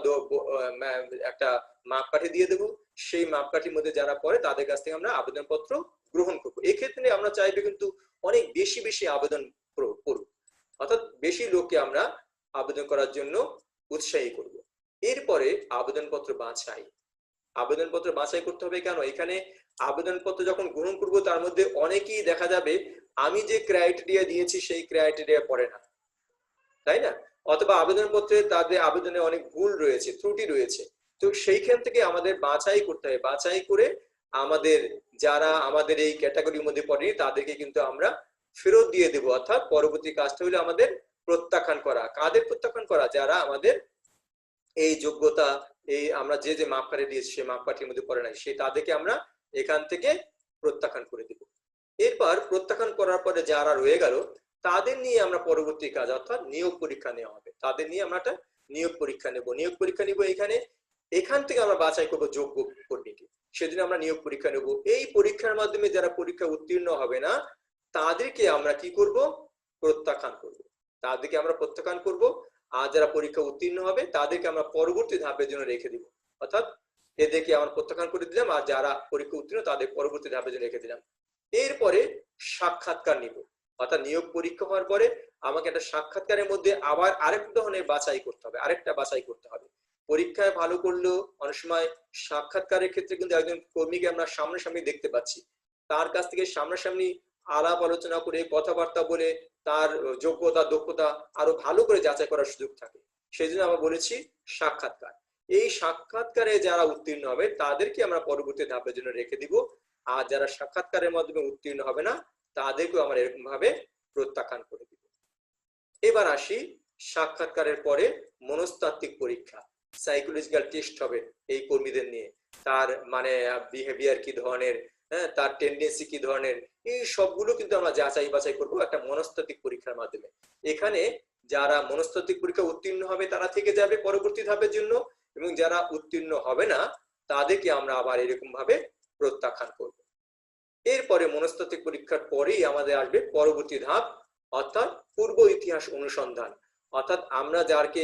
একটা মাপকাঠি দিয়ে দেবো। সেই মাপকাঠির মধ্যে যারা পড়ে তাদের কাছ থেকে আমরা আবেদনপত্র গ্রহণ করবো। এক্ষেত্রে আমরা চাইবে কিন্তু অনেক বেশি বেশি আবেদন করুক, অর্থাৎ বেশি লোককে আমরা আবেদন করার জন্য উৎসাহী করব। এরপরে আবেদনপত্র বাছাই। আবেদনপত্র বাছাই করতে হবে কেন? এখানে আবেদনপত্র যখন গ্রহণ করব, তার মধ্যে অনেকেই দেখা যাবে আমি যে ক্রাইটেরিয়া দিয়েছি সেই ক্রাইটেরিয়া পড়ে না, তাই না? অথবা আবেদনপত্রে তাদের আবেদনে অনেক ভুল রয়েছে, ত্রুটি রয়েছে। তো সেইখান থেকে আমাদের বাছাই করতে হবে। বাছাই করে আমাদের যারা আমাদের এই ক্যাটাগরির মধ্যে পড়ে তাদেরকে কিন্তু আমরা ফেরত দিয়ে দেবো। অর্থাৎ পরবর্তী কাজটা হলো আমাদের প্রত্যাখ্যান করা। কাদের প্রত্যাখ্যান করা? যারা আমাদের এই যোগ্যতা, এই আমরা যে মাপকাঠি দিয়েছি সেই মাপকাঠির মধ্যে পড়ে নাই, সেই তাদেরকে আমরা এখান থেকে প্রত্যাখ্যান করে দেব। এরপর প্রত্যাখ্যান করার পরে যারা রয়ে গেল, তাদের নিয়ে আমরা পরবর্তী কাজ অর্থাৎ নিয়োগ পরীক্ষা নেওয়া হবে। তাদের নিয়ে আমরা একটা নিয়োগ পরীক্ষা নেব। নিয়োগ পরীক্ষা নিব এখান থেকে আমরা বাছাই করবো যোগ্য কর্মীকে, সেদিন আমরা নিয়োগ পরীক্ষা নেব। এই পরীক্ষার মাধ্যমে যারা পরীক্ষা উত্তীর্ণ হবে না, তাদেরকে আমরা কি করব? প্রত্যাখ্যান করব। তাদেরকে আমরা প্রত্যাখ্যান করব। আর যারা পরীক্ষা উত্তীর্ণ হবে তাদেরকে আমরা পরবর্তী ধাপের জন্য রেখে দিব। অর্থাৎ এদেরকে আমরা প্রত্যাখ্যান করে দিলাম, আর যারা পরীক্ষা উত্তীর্ণ তাদের পরবর্তী ধাপের জন্য রেখে দিলাম। এরপরে সাক্ষাৎকার নিব। অর্থাৎ নিয়োগ পরীক্ষা হওয়ার পরে আমাকে একটা সাক্ষাৎকারের মধ্যে আবার আরেক ধরনের বাছাই করতে হবে, আরেকটা বাছাই করতে হবে। পরীক্ষায় ভালো করলেও অনেক সময় সাক্ষাৎকারের ক্ষেত্রে কিন্তু একজন কর্মীকে আমরা সামনাসামনি দেখতে পাচ্ছি, তার কাছ থেকে সামনাসামনি আলাপ আলোচনা করে কথাবার্তা বলে তার যোগ্যতা দক্ষতা আরো ভালো করে যাচাই করার সুযোগ থাকে। সেই জন্য আমরা বলেছি সাক্ষাৎকার। এই সাক্ষাৎকারে যারা উত্তীর্ণ হবে তাদেরকে আমরা পরবর্তী ধাপের জন্য রেখে দিব। আর যারা সাক্ষাৎকারের মাধ্যমে উত্তীর্ণ হবে না, তাদেরকেও আমরা এরকম ভাবে প্রত্যাখ্যান করে দিব। এবার আসি সাক্ষাৎকারের পরে মনস্তাত্ত্বিক পরীক্ষা, সাইকোলজিক্যাল টেস্ট হবে এই কর্মীদের নিয়ে। তার মানে বিহেভিয়ার কি ধরনের, তার টেন্ডেন্সি কি ধরনের, এই সবগুলো কিন্তু আমরা যাচাই বাছাই করবো একটা মনস্তাত্ত্বিক পরীক্ষার মাধ্যমে। এখানে যারা মনস্তাত্ত্বিক পরীক্ষা উত্তীর্ণ হবে তারা থেকে যাবে পরবর্তী ধাপের জন্য, এবং যারা উত্তীর্ণ হবে না তাদেরকে আমরা আবার এরকম ভাবে প্রত্যাখ্যান করব। এরপরে মনস্তাত্ত্বিক পরীক্ষার পরেই আমাদের আসবে পরবর্তী ধাপ, অর্থাৎ পূর্ব ইতিহাস অনুসন্ধান। অর্থাৎ আমরা যারকে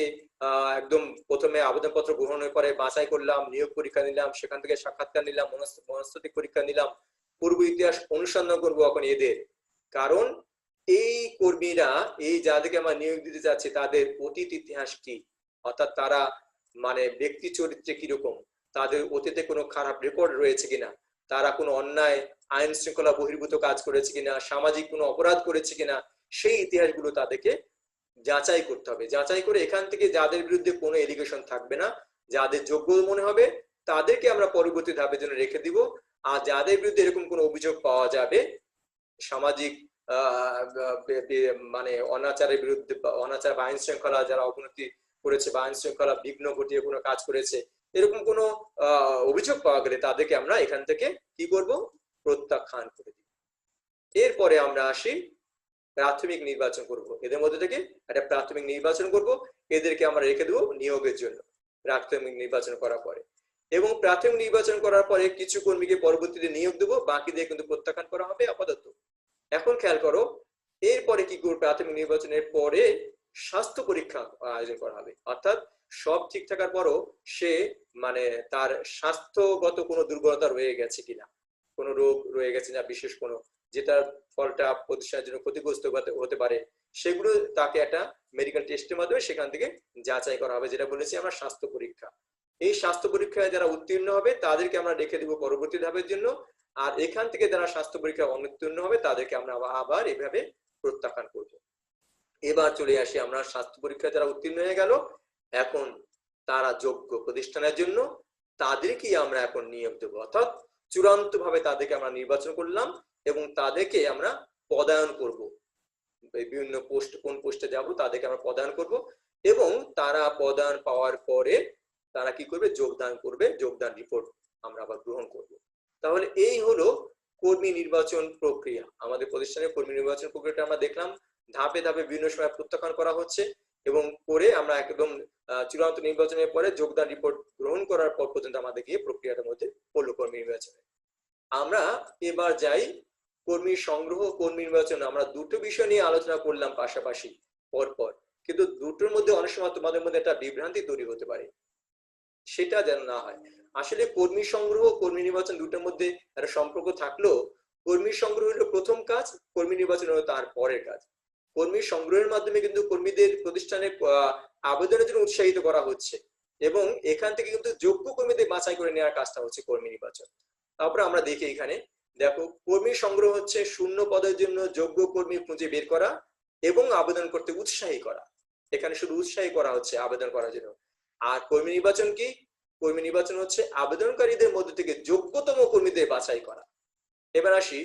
একদম প্রথমে আবেদনপত্র গ্রহণের পরে বাছাই করলাম, নিয়োগ পরীক্ষা নিলাম, সেখান থেকে সাক্ষাৎকার নিলাম, মনস্তাত্ত্বিক পরীক্ষা নিলাম, পূর্ব ইতিহাস অনুসন্ধান করবো এখন এদের। কারণ এই কর্মীরা, এই যাদেরকে আমরা নিয়োগ দিতে যাচ্ছি, তাদের অতীত ইতিহাস কি, অর্থাৎ তারা মানে ব্যক্তি চরিত্রে কিরকম, তাদের অতীতে কোনো খারাপ রেকর্ড রয়েছে কিনা, তারা কোনো অন্যায় আইন শৃঙ্খলা বহির্ভূত কাজ করেছে কিনা, সামাজিক কোনো অপরাধ করেছে কিনা, সেই ইতিহাসগুলো তাদেরকে যাচাই করতে হবে। যাচাই করে এখান থেকে যাদের বিরুদ্ধে কোনো এলিগেশন থাকবে না, যাদের যোগ্য মনে হবে, তাদেরকে আমরা পরবর্তী ধাপের জন্য রেখে দিব। আর যাদের বিরুদ্ধে এরকম কোনো অভিযোগ পাওয়া যাবে, সামাজিক মানে অনাচারের বিরুদ্ধে, অনাচার বা আইন শৃঙ্খলা যারা অবনতি করেছে বা আইন শৃঙ্খলা বিঘ্ন ঘটিয়ে কোনো কাজ করেছে, এরকম কোনো অভিযোগ পাওয়া গেলে তাদেরকে আমরা এখান থেকে কি করব? প্রত্যাখ্যান করে দিব। এরপরে আমরা আসি প্রাথমিক নির্বাচন করব। এদের মধ্যে থেকে একটা প্রাথমিক নির্বাচন করব, এদেরকে আমরা রেখে দেবো নিয়োগের জন্য প্রাথমিক নির্বাচন করার পরে। এবং প্রাথমিক নির্বাচন করার পরে কিছু কর্মীকে পরবর্তীতে নিয়োগ দেবো, বাকিদের কিন্তু প্রত্যাখ্যান করা হবে আপাতত। এখন খেয়াল করো, এরপরে কি করবো? প্রাথমিক নির্বাচনের পরে স্বাস্থ্য পরীক্ষা আয়োজন করা হবে। অর্থাৎ সব ঠিক থাকার পরও সে মানে তার স্বাস্থ্যগত কোনো দুর্বলতা রয়ে গেছে কিনা, কোনো রোগ রয়ে গেছে না বিশেষ কোনো, যেটার ফলটা প্রতিষ্ঠানের জন্য ক্ষতিগ্রস্ত হতে পারে, সেগুলো তাকে একটা মেডিকেল টেস্টের মাধ্যমে সেখান থেকে যাচাই করা হবে, যেটা বলেছি আমরা স্বাস্থ্য পরীক্ষা। এই স্বাস্থ্য পরীক্ষায় যারা উত্তীর্ণ হবে তাদেরকে আমরা রেখে দেবো পরবর্তী ধাপের জন্য, আর এখান থেকে যারা স্বাস্থ্য পরীক্ষায় অনুত্তীর্ণ হবে তাদেরকে আমরা আবার এভাবে প্রত্যাখ্যান করব। এবার চলে আসি আমরা স্বাস্থ্য পরীক্ষায় যারা উত্তীর্ণ হয়ে গেল, এখন তারা যোগ্য প্রতিষ্ঠানের জন্য, তাদেরকে আমরা এখন নিয়োগ দেবো, অর্থাৎ চূড়ান্ত ভাবে তাদেরকে আমরা নির্বাচন করলাম এবং তাদেরকে আমরা পদায়ন করব। বিভিন্ন পোস্ট, কোন পোস্টে যাব তাদেরকে আমরা পদায়ন করব এবং তারা পদায়ন পাওয়ার পরে তারা কি করবে, যোগদান করবে, যোগদান রিপোর্ট আমরা আবার গ্রহণ করব। তাহলে এই হলো কর্মী নির্বাচন প্রক্রিয়া। আমাদের প্রতিষ্ঠানের কর্মী নির্বাচন প্রক্রিয়াটা আমরা দেখলাম, ধাপে ধাপে বিভিন্ন সময় প্রত্যাখ্যান করা হচ্ছে এবং করে আমরা একদম চূড়ান্ত নির্বাচনের পরে যোগদান রিপোর্ট গ্রহণ করার পর পর্যন্ত আমাদের গিয়ে প্রক্রিয়াটার মধ্যে পড়লো কর্মী নির্বাচনে। আমরা এবার যাই কর্মী সংগ্রহ, কর্মী নির্বাচন। আমরা দুটো বিষয় নিয়ে আলোচনা করলাম পাশাপাশি পরপর, কিন্তু দুটোর মধ্যে অনেক সময় তোমাদের মধ্যে একটা বিভ্রান্তি তৈরি হতে পারে, সেটা যেন না হয়। আসলে কর্মী সংগ্রহ, কর্মী নির্বাচন দুটোর মধ্যে একটা সম্পর্ক থাকলেও কর্মী সংগ্রহ হলো প্রথম কাজ, কর্মী নির্বাচন হলো তার পরের কাজ। কর্মী সংগ্রহের মাধ্যমে কিন্তু কর্মীদের প্রতিষ্ঠানে আবেদনের জন্য উৎসাহিত করা হচ্ছে এবং এখান থেকে কিন্তু যোগ্য কর্মীদের বাছাই করে নেওয়ার কাজটা হচ্ছে কর্মী নির্বাচন। তারপরে আমরা দেখি এখানে দেখো, কর্মী সংগ্রহ হচ্ছে শূন্য পদের জন্য যোগ্য কর্মী খুঁজে বের করা এবং আবেদন করতে উৎসাহী করা। এখানে শুধু উৎসাহী করা হচ্ছে আবেদন করার জন্য। আর কর্মী নির্বাচন কি? কর্মী নির্বাচন হচ্ছে আবেদনকারীদের মধ্যে থেকে যোগ্যতম কর্মীদের বাছাই করা। এবার আসি,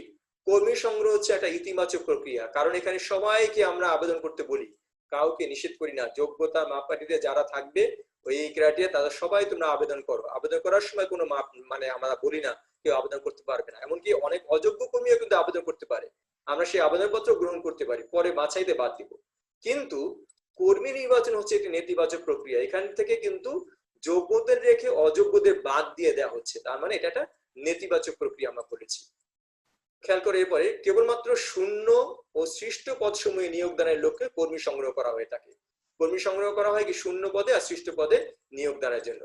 কর্মী সংগ্রহ হচ্ছে একটা ইতিবাচক প্রক্রিয়া, কারণ এখানে সবাইকে আমরা আবেদন করতে বলি, কাউকে নিষেধ করি না। যোগ্যতা মাপকাঠিতে যারা থাকবে ওই ক্রাইটেরিয়া, তাদের সবাই তোমরা আবেদন করো। আবেদন করার সময় কোনো মাপ মানে আমরা বলি না কেউ আবেদন করতে পারবে না, এমনকি অনেক অযোগ্য কর্মীও কিন্তু আবেদন করতে পারে, আমরা সেই আবেদনপত্র গ্রহণ করতে পারি, পরে বাছাইতে বাদ দিব। কিন্তু কর্মী নির্বাচন হচ্ছে একটি নেতিবাচক প্রক্রিয়া, এখান থেকে কিন্তু যোগ্যদের রেখে অযোগ্যদের বাদ দিয়ে দেওয়া হচ্ছে, তার মানে এটা একটা নেতিবাচক প্রক্রিয়া আমরা বলেছি। খেয়াল করে এরপরে কেবলমাত্র শূন্য ও সৃষ্ট পদ সমূহে নিয়োগদানের লক্ষ্যে কর্মী সংগ্রহ করা হয়ে থাকে। কর্মী সংগ্রহ করা হয় কি শূন্য পদে আর সৃষ্ট পদে নিয়োগদানের জন্য।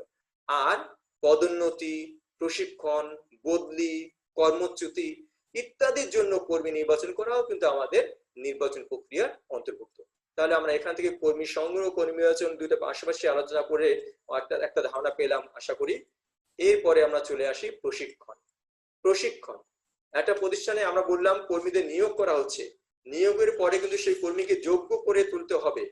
আর পদোন্নতি, প্রশিক্ষণ, বদলি, কর্মচ্যুতি ইত্যাদির জন্য কর্মী নির্বাচন করাও কিন্তু আমাদের নির্বাচন প্রক্রিয়ার অন্তর্ভুক্ত। তাহলে আমরা এখান থেকে কর্মী সংগ্রহ, কর্মী নির্বাচন দুটো পাশাপাশি আলোচনা করে একটা ধারণা পেলাম আশা করি। এরপরে আমরা চলে আসি প্রশিক্ষণ। প্রশিক্ষণ একটা প্রতিষ্ঠানে আমরা বললাম কর্মীদের নিয়োগ করা হচ্ছে, নিয়োগের পরে কিন্তু সেই কর্মীকে যোগ্য করে তুলতে হবে।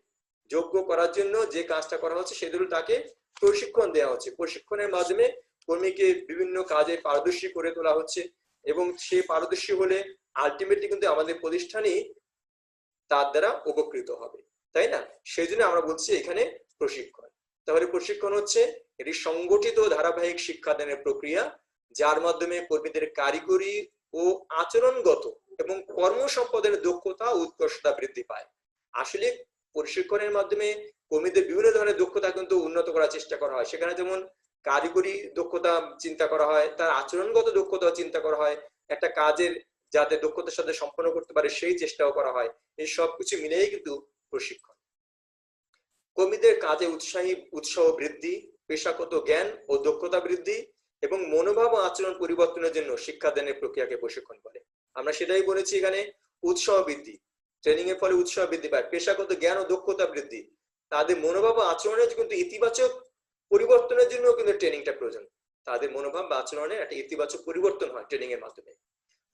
যোগ্য করার জন্য যে কাজটা করা হচ্ছে সেগুলো তাকে প্রশিক্ষণ দেওয়া হচ্ছে। প্রশিক্ষণের মাধ্যমে কর্মীকে বিভিন্ন কাজে পারদর্শী করে তোলা হচ্ছে এবং সে পারদর্শী হলে আলটিমেটলি কিন্তু আমাদের প্রতিষ্ঠানই তার দ্বারা উপকৃত হবে, তাই না? সেই জন্য আমরা বলছি এখানে প্রশিক্ষণ। তাহলে প্রশিক্ষণ হচ্ছে এটি সংগঠিত ধারাবাহিক শিক্ষাদানের প্রক্রিয়া, যার মাধ্যমে কর্মীদের কারিগরি ও আচরণগত এবং কর্মসম্পাদনের দক্ষতা ও উৎকর্ষতা বৃদ্ধি পায়। আসলে প্রশিক্ষণের মাধ্যমে কর্মীদের বিভিন্ন ধরনের দক্ষতা কিন্তু উন্নত করার চেষ্টা করা হয়। সেখানে যেমন কারিগরি দক্ষতা চিন্তা করা হয়, তার আচরণগত দক্ষতা চিন্তা করা হয়, একটা কাজের যাতে দক্ষতার সাথে সম্পন্ন করতে পারে সেই চেষ্টাও করা হয়। এই সবকিছু মিলেই কিন্তু প্রশিক্ষণ। কর্মীদের কাজে উৎসাহ বৃদ্ধি, পেশাগত জ্ঞান ও দক্ষতা বৃদ্ধি এবং মনোভাব ও আচরণ পরিবর্তনের জন্য শিক্ষাদানের প্রক্রিয়াকে প্রশিক্ষণ করে। আমরা সেটাই বলেছি এখানে, উৎসাহ বৃদ্ধি, ট্রেনিং এর ফলে উৎসাহ বৃদ্ধি পায়, পেশাগত জ্ঞান ও দক্ষতা বৃদ্ধি, তাদের মনোভাব ও আচরণের কিন্তু ইতিবাচক পরিবর্তনের জন্য কিন্তু ট্রেনিংটা প্রয়োজন। তাদের মনোভাব বা আচরণের একটা ইতিবাচক পরিবর্তন হয় ট্রেনিং এর মাধ্যমে।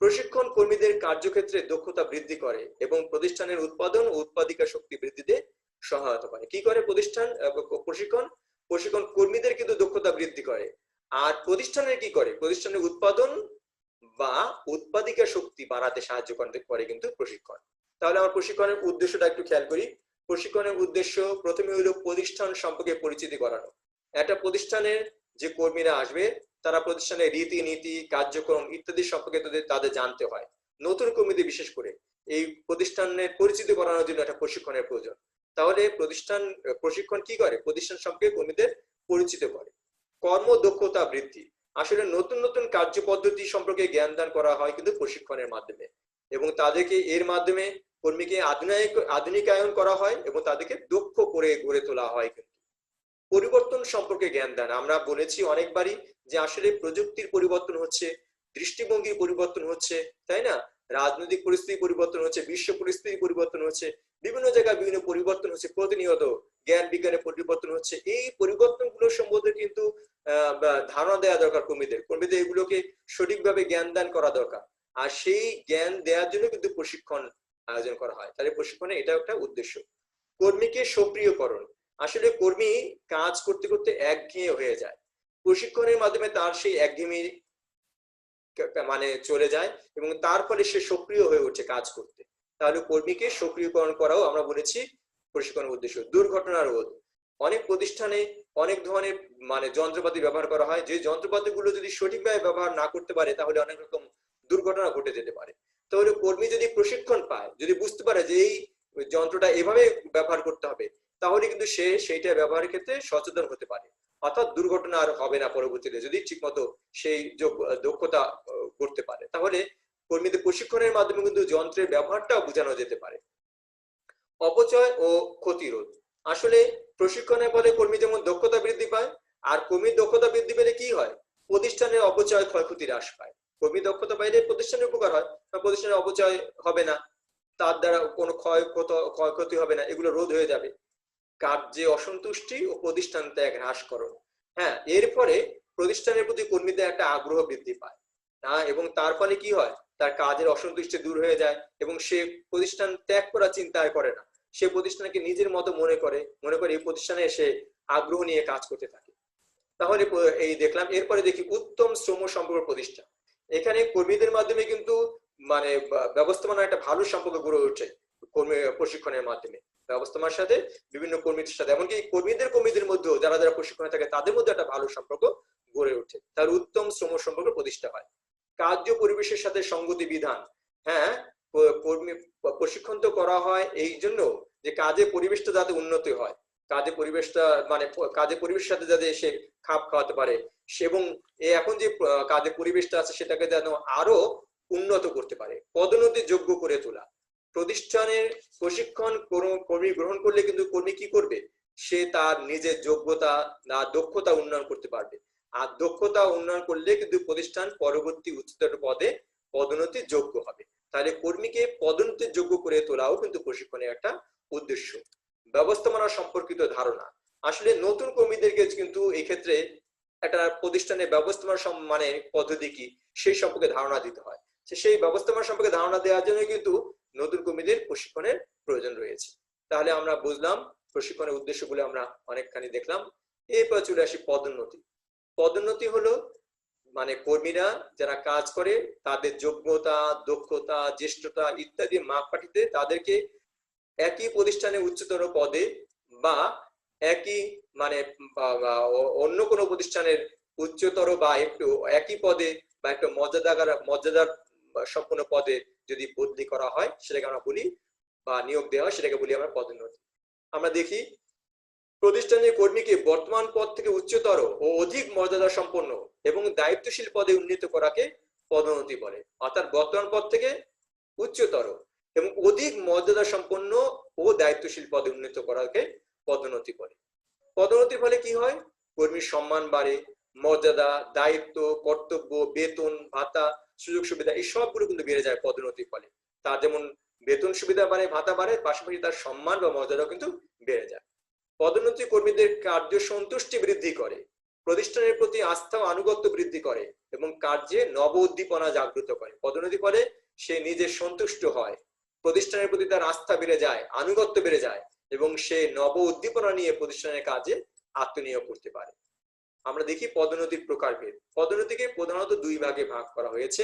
প্রশিক্ষণ কর্মীদের কার্যক্ষেত্রে দক্ষতা বৃদ্ধি করে এবং প্রতিষ্ঠানের উৎপাদন ও উৎপাদিকা শক্তি বৃদ্ধিতে সহায়তা করে। কি করে প্রশিক্ষণ? প্রশিক্ষণ কর্মীদের কিন্তু দক্ষতা বৃদ্ধি করে। আর প্রতিষ্ঠানের কি করে? প্রতিষ্ঠানের উৎপাদন বা উৎপাদিকা শক্তি বাড়াতে সাহায্য করে কিন্তু প্রশিক্ষণ। তাহলে আমার প্রশিক্ষণের উদ্দেশ্যটা একটু খেয়াল করি। প্রশিক্ষণের উদ্দেশ্য প্রথমে হলো প্রতিষ্ঠান সম্পর্কে পরিচিতি করানো। একটা প্রতিষ্ঠানের যে কর্মীরা আসবে তারা প্রতিষ্ঠানের রীতিনীতি, কার্যক্রম ইত্যাদি সম্পর্কে তাদের জানতে হয়। নতুন কর্মীদের বিশেষ করে এই প্রতিষ্ঠানের পরিচিতি করানোর জন্য একটা প্রশিক্ষণের প্রয়োজন। তাহলে প্রশিক্ষণ কি করে? প্রতিষ্ঠান সম্পর্কে কর্মীদের পরিচিত করে। কর্মদক্ষতা বৃদ্ধি, আসলে নতুন নতুন কার্য পদ্ধতি সম্পর্কে জ্ঞান দান করা হয় কিন্তু প্রশিক্ষণের মাধ্যমে এবং তাদেরকে এর মাধ্যমে কর্মীকে আধুনিকায়ন করা হয় এবং তাদেরকে দক্ষ করে গড়ে তোলা হয়। কিন্তু পরিবর্তন সম্পর্কে জ্ঞান দান, আমরা বলেছি অনেকবারই যে আসলে প্রযুক্তির পরিবর্তন হচ্ছে, দৃষ্টিভঙ্গির পরিবর্তন হচ্ছে, তাই না? রাজনৈতিক পরিস্থিতি পরিবর্তন হচ্ছে, বিশ্ব পরিস্থিতি পরিবর্তন হচ্ছে, বিভিন্ন জায়গায় বিভিন্ন পরিবর্তন হচ্ছে, প্রতিনিয়ত জ্ঞান বিজ্ঞানের পরিবর্তন হচ্ছে। এই পরিবর্তনগুলো সম্বন্ধে কিন্তু ধারণা দেওয়া দরকার কর্মীদের এগুলোকে সঠিকভাবে জ্ঞান দান করা দরকার। আর সেই জ্ঞান দেওয়ার জন্য কিন্তু প্রশিক্ষণ আয়োজন করা হয়। তাহলে প্রশিক্ষণে এটা একটা উদ্দেশ্য। কর্মীকে সক্রিয়করণ, আসলে কর্মী কাজ করতে করতে একঘেয়ে হয়ে যায়, প্রশিক্ষণের মাধ্যমে তার সেই একঘেয়েমি মানে চলে যায় এবং তার ফলে সে সক্রিয় হয়ে উঠছে কাজ করতে। তাহলে কর্মীকে সক্রিয়করণ করাও আমরা বলেছি প্রশিক্ষণের উদ্দেশ্য। দুর্ঘটনা রোধ, অনেক প্রতিষ্ঠানে অনেক ধরনের মানে যন্ত্রপাতি ব্যবহার করা হয়, যে যন্ত্রপাতিগুলো যদি সঠিকভাবে ব্যবহার না করতে পারে তাহলে অনেক রকম দুর্ঘটনা ঘটে যেতে পারে। তাহলে কর্মী যদি প্রশিক্ষণ পায়, যদি বুঝতে পারে যে এই যন্ত্রটা এভাবে ব্যবহার করতে হবে, তাহলে কিন্তু সে সেইটা ব্যবহারের ক্ষেত্রে সচেতন হতে পারে। অর্থাৎ দুর্ঘটনা আর হবে না পরবর্তীতে যদি ঠিকমতো সেই দক্ষতা করতে পারে। তাহলে কর্মীদের প্রশিক্ষণের মাধ্যমে কিন্তু যন্ত্রের ব্যবহারটাও বোঝানো যেতে পারে। অপচয় ও ক্ষতিরোধ, আসলে প্রশিক্ষণের ফলে কর্মী যেমন দক্ষতা বৃদ্ধি পায়, আর কর্মীর দক্ষতা বৃদ্ধি পেলে কি হয়, প্রতিষ্ঠানের অপচয় ক্ষয়ক্ষতি হ্রাস পায়। কর্মী দক্ষতা পাইলে প্রতিষ্ঠানের উপকার হয়, প্রতিষ্ঠানের অপচয় হবে না, তার দ্বারা কোনো ক্ষয়ক্ষতি হবে না, এগুলো রোধ হয়ে যাবে। কার্যে অসন্তুষ্টি ও প্রতিষ্ঠান ত্যাগ হ্রাস করণ, হ্যাঁ, এর ফলে প্রতিষ্ঠানের প্রতি কর্মীদের একটা আগ্রহ বৃদ্ধি পায়, এবং তার ফলে কি হয়, তার কাজের অসন্তুষ্টি দূর হয়ে যায় এবং সে প্রতিষ্ঠান ত্যাগ করার চিন্তা করে না, সে প্রতিষ্ঠানকে নিজের মতো মনে করে এই প্রতিষ্ঠানে এসে আগ্রহ নিয়ে কাজ করতে থাকে। তাহলে এই দেখলাম। এরপরে দেখি উত্তম শ্রম সম্পর্ক প্রতিষ্ঠা, এখানে কর্মীদের মাধ্যমে কিন্তু মানে ব্যবস্থাপনার একটা ভালো সম্পর্ক গড়ে ওঠে কর্মী প্রশিক্ষণের মাধ্যমে। ব্যবস্থাপনার সাথে বিভিন্ন কর্মীদের সাথে, এমনকি কর্মীদের মধ্যেও যারা যারা প্রশিক্ষণে থাকে তাদের মধ্যে একটা ভালো সম্পর্ক গড়ে ওঠে, তার উত্তম শ্রম সম্পর্ক প্রতিষ্ঠা হয়। কার্য পরিবেশের সাথে সঙ্গতি বিধান, হ্যাঁ, কর্মী প্রশিক্ষণ তো করা হয় এই জন্য যে কাজের পরিবেশটা যাতে উন্নতি হয়, কাজের পরিবেশটা মানে কাজের পরিবেশের সাথে যাতে সে খাপ খাওয়াতে পারে, এবং এখন যে কাজের পরিবেশটা আছে সেটাকে যেন আরো উন্নত করতে পারে, পদোন্নতির যোগ্য করে তোলা। প্রতিষ্ঠানের প্রশিক্ষণ কর্মী গ্রহণ করলে কিন্তু কর্মী কি করবে, সে তার নিজের যোগ্যতা না দক্ষতা উন্নয়ন করতে পারবে, আর দক্ষতা উন্নয়ন করলে কিন্তু প্রতিষ্ঠান পরবর্তী উচ্চতর পদে পদোন্নতির যোগ্য হবে। তাহলে কর্মীকে পদোন্নতির যোগ্য করে তোলাও কিন্তু প্রশিক্ষণের একটা উদ্দেশ্য। ব্যবস্থাপনা সম্পর্কিত ধারণা, আসলে নতুন কর্মীদেরকে কিন্তু এই ক্ষেত্রে একটা প্রতিষ্ঠানের ব্যবস্থাপনা মানে পদ্ধতি কি সেই সম্পর্কে ধারণা দিতে হয়, সেই ব্যবস্থাপনা সম্পর্কে ধারণা দেওয়ার জন্য কিন্তু নতুন কর্মীদের প্রশিক্ষণের প্রয়োজন রয়েছে। তাহলে আমরা বুঝলাম প্রশিক্ষণের উদ্দেশ্যগুলো আমরা অনেকখানি দেখলাম। এরপর চলে আসি পদোন্নতি। পদোন্নতি হলো মানে কর্মীরা যারা কাজ করে তাদের যোগ্যতা, দক্ষতা, জ্যেষ্ঠতা ইত্যাদি মাপকাঠিতে তাদেরকে একই প্রতিষ্ঠানে উচ্চতর পদে বা একই মানে অন্য কোনো প্রতিষ্ঠানের উচ্চতর বা একটু একই পদে বা একটু মর্যাদার সম্পূর্ণ পদে যদি বদলি করা হয় সেটাকে আমরা বলি বা নিয়োগ দেওয়া হয় সেটাকে বলি আমরা পদোন্নতি। আমরা দেখি প্রতিষ্ঠানের কর্মীকে বর্তমান পদ থেকে উচ্চতর ও অধিক মর্যাদা সম্পন্ন এবং দায়িত্বশীল পদে উন্নীত করাকে পদোন্নতি বলে। অর্থাৎ বর্তমান পদ থেকে উচ্চতর এবং অধিক মর্যাদা সম্পন্ন ও দায়িত্বশীল পদে উন্নীত করাকে পদোন্নতি বলে। পদোন্নতির ফলে কি হয়, কর্মীর সম্মান বাড়ে, মর্যাদা, দায়িত্ব, কর্তব্য, বেতন, ভাতা, সুযোগ সুবিধা এই সবগুলো কিন্তু বেড়ে যায় পদোন্নতির ফলে। তার যেমন বেতন সুবিধা বাড়ে, ভাতা বাড়ে, পাশাপাশি তার সম্মান বা মর্যাদাও কিন্তু বেড়ে যায়। পদোন্নতি কর্মীদের কার্য সন্তুষ্টি বৃদ্ধি করে, প্রতিষ্ঠানের প্রতি আস্থা ও আনুগত্য বৃদ্ধি করে এবং কার্যে নব উদ্দীপনা জাগ্রত করে। পদোন্নতি ফলে সে নিজে সন্তুষ্ট হয়, প্রতিষ্ঠানের প্রতি তার আস্থা বেড়ে যায়, আনুগত্য বেড়ে যায় এবং সে নব উদ্দীপনা নিয়ে প্রতিষ্ঠানের কাজে আত্মনিয়োগ করতে পারে। আমরা দেখি পদোন্নতির প্রকারভেদ। পদোন্নতিকে প্রধানত দুই ভাগে ভাগ করা হয়েছে,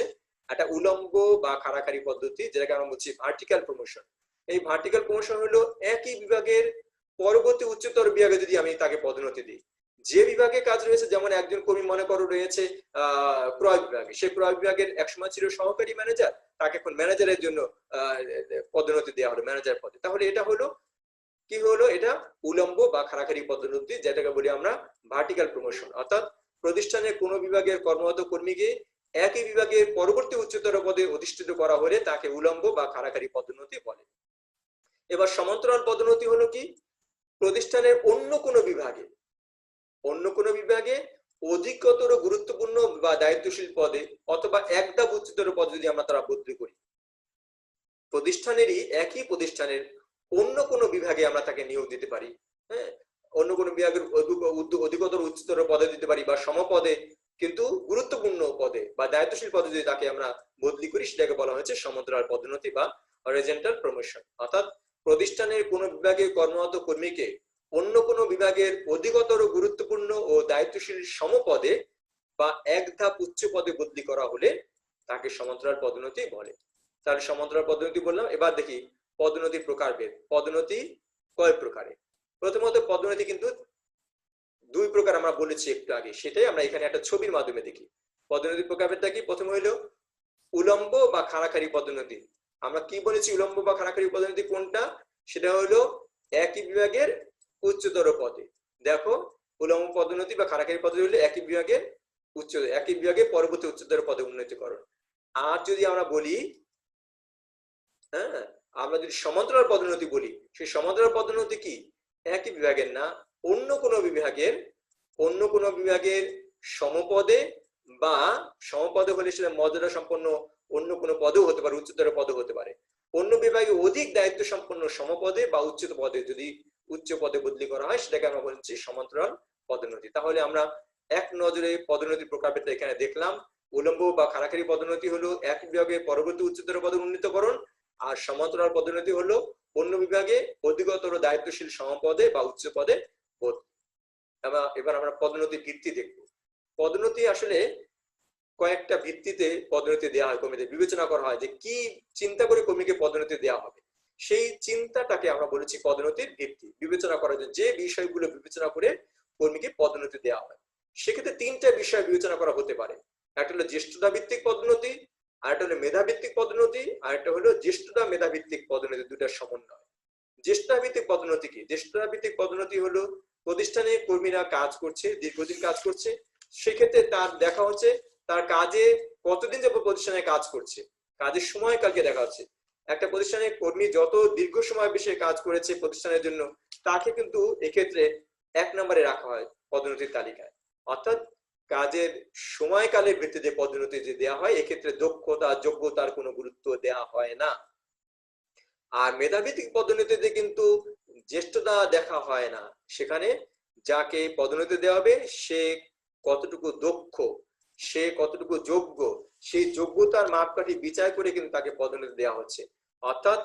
একটা উলম্ব বা খাড়াখাড়ি পদ্ধতি যেটাকে আমরা বলছি ভার্টিক্যাল প্রমোশন। এই ভার্টিক্যাল প্রমোশন হলো একই বিভাগের পরবর্তী উচ্চতর বিভাগে যদি আমি তাকে পদোন্নতি দিই, যে বিভাগে কাজ রয়েছে, যেমন একজন কর্মী মনে করো রয়েছে ক্রয় বিভাগে, সে ক্রয় বিভাগের একসময় ছিল সহকারী ম্যানেজার, তাকে এখন ম্যানেজারের জন্য পদোন্নতি দেওয়া হলো ম্যানেজার পদে। তাহলে এটা হলো কি হলো, এটা উলম্ব বা খাড়াখাড়ি পদোন্নতি, যেটাকে বলি আমরা ভার্টিক্যাল প্রমোশন। অর্থাৎ প্রতিষ্ঠানের কোন বিভাগের কর্মরত কর্মীকে একই বিভাগের পরবর্তী উচ্চতর পদে অধিষ্ঠিত করা হলে তাকে উলম্ব বা খাড়াখাড়ি পদোন্নতি বলে। এবার সমান্তরাল পদোন্নতি হলো কি, প্রতিষ্ঠানের অন্য কোনো বিভাগে অধিকতর গুরুত্বপূর্ণ বা দায়িত্বশীল পদে অথবা এক ধাপ উচ্চতর পদে যদি আমরা তারা বদলি করি, একই প্রতিষ্ঠানের অন্য কোনো বিভাগে আমরা তাকে নিয়োগ দিতে পারি, হ্যাঁ, অন্য কোনো বিভাগের অধিকতর উচ্চতর পদে দিতে পারি বা সমপদে কিন্তু গুরুত্বপূর্ণ পদে বা দায়িত্বশীল পদে যদি তাকে আমরা বদলি করি, সেটাকে বলা হয়েছে সমান্তরাল পদোন্নতি বা হরিজন্টাল প্রমোশন। অর্থাৎ প্রতিষ্ঠানের কোনো বিভাগে কর্মরত কর্মীকে অন্য কোনো বিভাগের অধিকতর গুরুত্বপূর্ণ ও দায়িত্বশীল সমপদে বা এক ধাপ উচ্চ পদে বদলি করা হলে তাকে সমান্তরাল পদোন্নতি বলে। তাহলে সমান্তরাল পদোন্নতি বললাম। এবার দেখি পদোন্নতির প্রকারভেদ। পদোন্নতি কয় প্রকারে? প্রথমত পদোন্নতি কিন্তু দুই প্রকার আমরা বলেছি একটু আগে, সেটাই আমরা এখানে একটা ছবির মাধ্যমে দেখি। পদোন্নতির প্রকারভেদটা কি? প্রথম হইলো উলম্ব বা খাড়াখাড়ি পদোন্নতি। আমরা কি বলেছি উলম্ব বা খাড়াখাড়ি পদোন্নতি কোনটা? সেটা হলো একই বিভাগের উচ্চতর পদে। দেখো, উলম্ব পদোন্নতি বা খাড়াখাড়ি পদোন্নতি হলো একই বিভাগে পরবর্তী উচ্চতর পদে উন্নতিকরণ। আর যদি আমরা বলি, হ্যাঁ, আমরা যদি সমান্তরাল পদোন্নতি বলি, সেই সমান্তরাল পদোন্নতি কি? একই বিভাগের না, অন্য কোনো বিভাগের সমপদে বা সমপদে হলে সেটা মর্যাদা সম্পন্ন অন্য কোনো পদেও হতে পারে, উচ্চতর পদেও হতে পারে। অন্য বিভাগে অধিক দায়িত্ব সম্পন্ন সমপদে বা উচ্চতর পদে যদি উচ্চ পদে বদলি করা হয়, সেটাকে আমরা বলছি সমান্তরাল পদোন্নতি। তাহলে আমরা এক নজরে পদোন্নতির প্রকারভেদটা এখানে দেখলাম। উলম্ব বা খাড়াখাড়ি পদোন্নতি হলো এক বিভাগে পরবর্তী উচ্চতর পদে উন্নীতকরণ, আর সমান্তরাল পদোন্নতি হলো অন্য বিভাগে অধিকতর দায়িত্বশীল সমপদে বা উচ্চ পদে বদলি। এবার আমরা পদোন্নতির ভিত্তি দেখব। পদোন্নতি আসলে কয়েকটা ভিত্তিতে পদোন্নতি দেওয়া হয়, কর্মীদের বিবেচনা করা হয় যে কি চিন্তা করে কর্মীকে পদোন্নতি দেওয়া হবে। সেই চিন্তাটাকে আমরা বলেছি পদোন্নতির ভিত্তি। বিবেচনা করা যায় যে বিষয়গুলো বিবেচনা করে কর্মীকে পদোন্নতি দেওয়া হয়। সেক্ষেত্রে তিনটা বিষয় বিবেচনা করা হতে পারে। একটা হলো জ্যেষ্ঠতা ভিত্তিক পদোন্নতি, আরেকটা হলো মেধা ভিত্তিক পদোন্নতি, আরেকটা হলো জ্যেষ্ঠতা মেধা ভিত্তিক পদোন্নতি, দুটার সমন্বয়। জ্যেষ্ঠতা ভিত্তিক পদোন্নতি কি? জ্যেষ্ঠতা ভিত্তিক পদোন্নতি হলো প্রতিষ্ঠানে কর্মীরা কাজ করছে, দীর্ঘদিন কাজ করছে, সেক্ষেত্রে তার দেখা হচ্ছে তার কাজে কতদিন যাবত প্রতিষ্ঠানে কাজ করছে, কাজের সময়কালকে দেখা হচ্ছে। একটা প্রতিষ্ঠানের কর্মী যত দীর্ঘ সময় বেশি কাজ করেছে প্রতিষ্ঠানের জন্য, তাকে কিন্তু এক্ষেত্রে এক নম্বরে রাখা হয় পদোন্নতির তালিকায়। অর্থাৎ কাজের সময়কালের ভিত্তিতে পদোন্নতি যে দেওয়া হয়, এক্ষেত্রে দক্ষতা যোগ্যতার কোনো গুরুত্ব দেওয়া হয় না। আর মেধাভিত্তিক পদোন্নতিতে কিন্তু জ্যেষ্ঠতা দেখা হয় না। সেখানে যাকে পদোন্নতি দেওয়া হবে সে কতটুকু দক্ষ, সে কতটুকু যোগ্য, সেই যোগ্যতার মাপকাঠি বিচার করে কিন্তু তাকে পদোন্নতি দেওয়া হচ্ছে। অর্থাৎ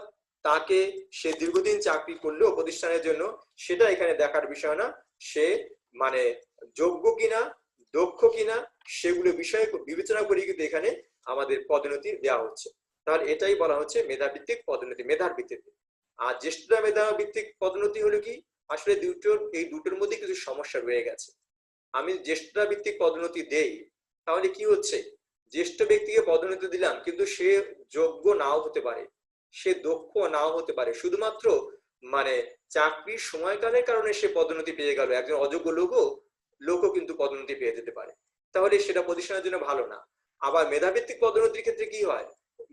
তাকে সে দীর্ঘদিন চাকরি করলেও প্রতিষ্ঠানের জন্য, সেটা এখানে দেখার বিষয় না। সে মানে যোগ্য কিনা, দক্ষ কিনা, সেগুলো বিষয় বিবেচনা করে কিন্তু এখানে আমাদের পদোন্নতি দেওয়া হচ্ছে। তাহলে এটাই বলা হচ্ছে মেধাভিত্তিক পদোন্নতি, মেধার ভিত্তিতে। আর জ্যেষ্ঠতা মেধা ভিত্তিক পদোন্নতি হলো কি? আসলে এই দুটোর মধ্যে কিছু সমস্যা রয়ে গেছে। আমি জ্যেষ্ঠতা ভিত্তিক পদোন্নতি দেই, তাহলে কি হচ্ছে, জ্যেষ্ঠ ব্যক্তিকে পদোন্নতি দিলাম কিন্তু সে যোগ্য নাও হতে পারে, সে দক্ষ নাও হতে পারে, শুধুমাত্র মানে চাকরির সময়কালের কারণে সে পদোন্নতি পেয়ে গেল। একজন অযোগ্য লোকও কিন্তু পদোন্নতি পেয়ে যেতে পারে, তাহলে সেটা প্রতিষ্ঠানের জন্য ভালো না। আবার মেধাভিত্তিক পদোন্নতির ক্ষেত্রে কি হয়,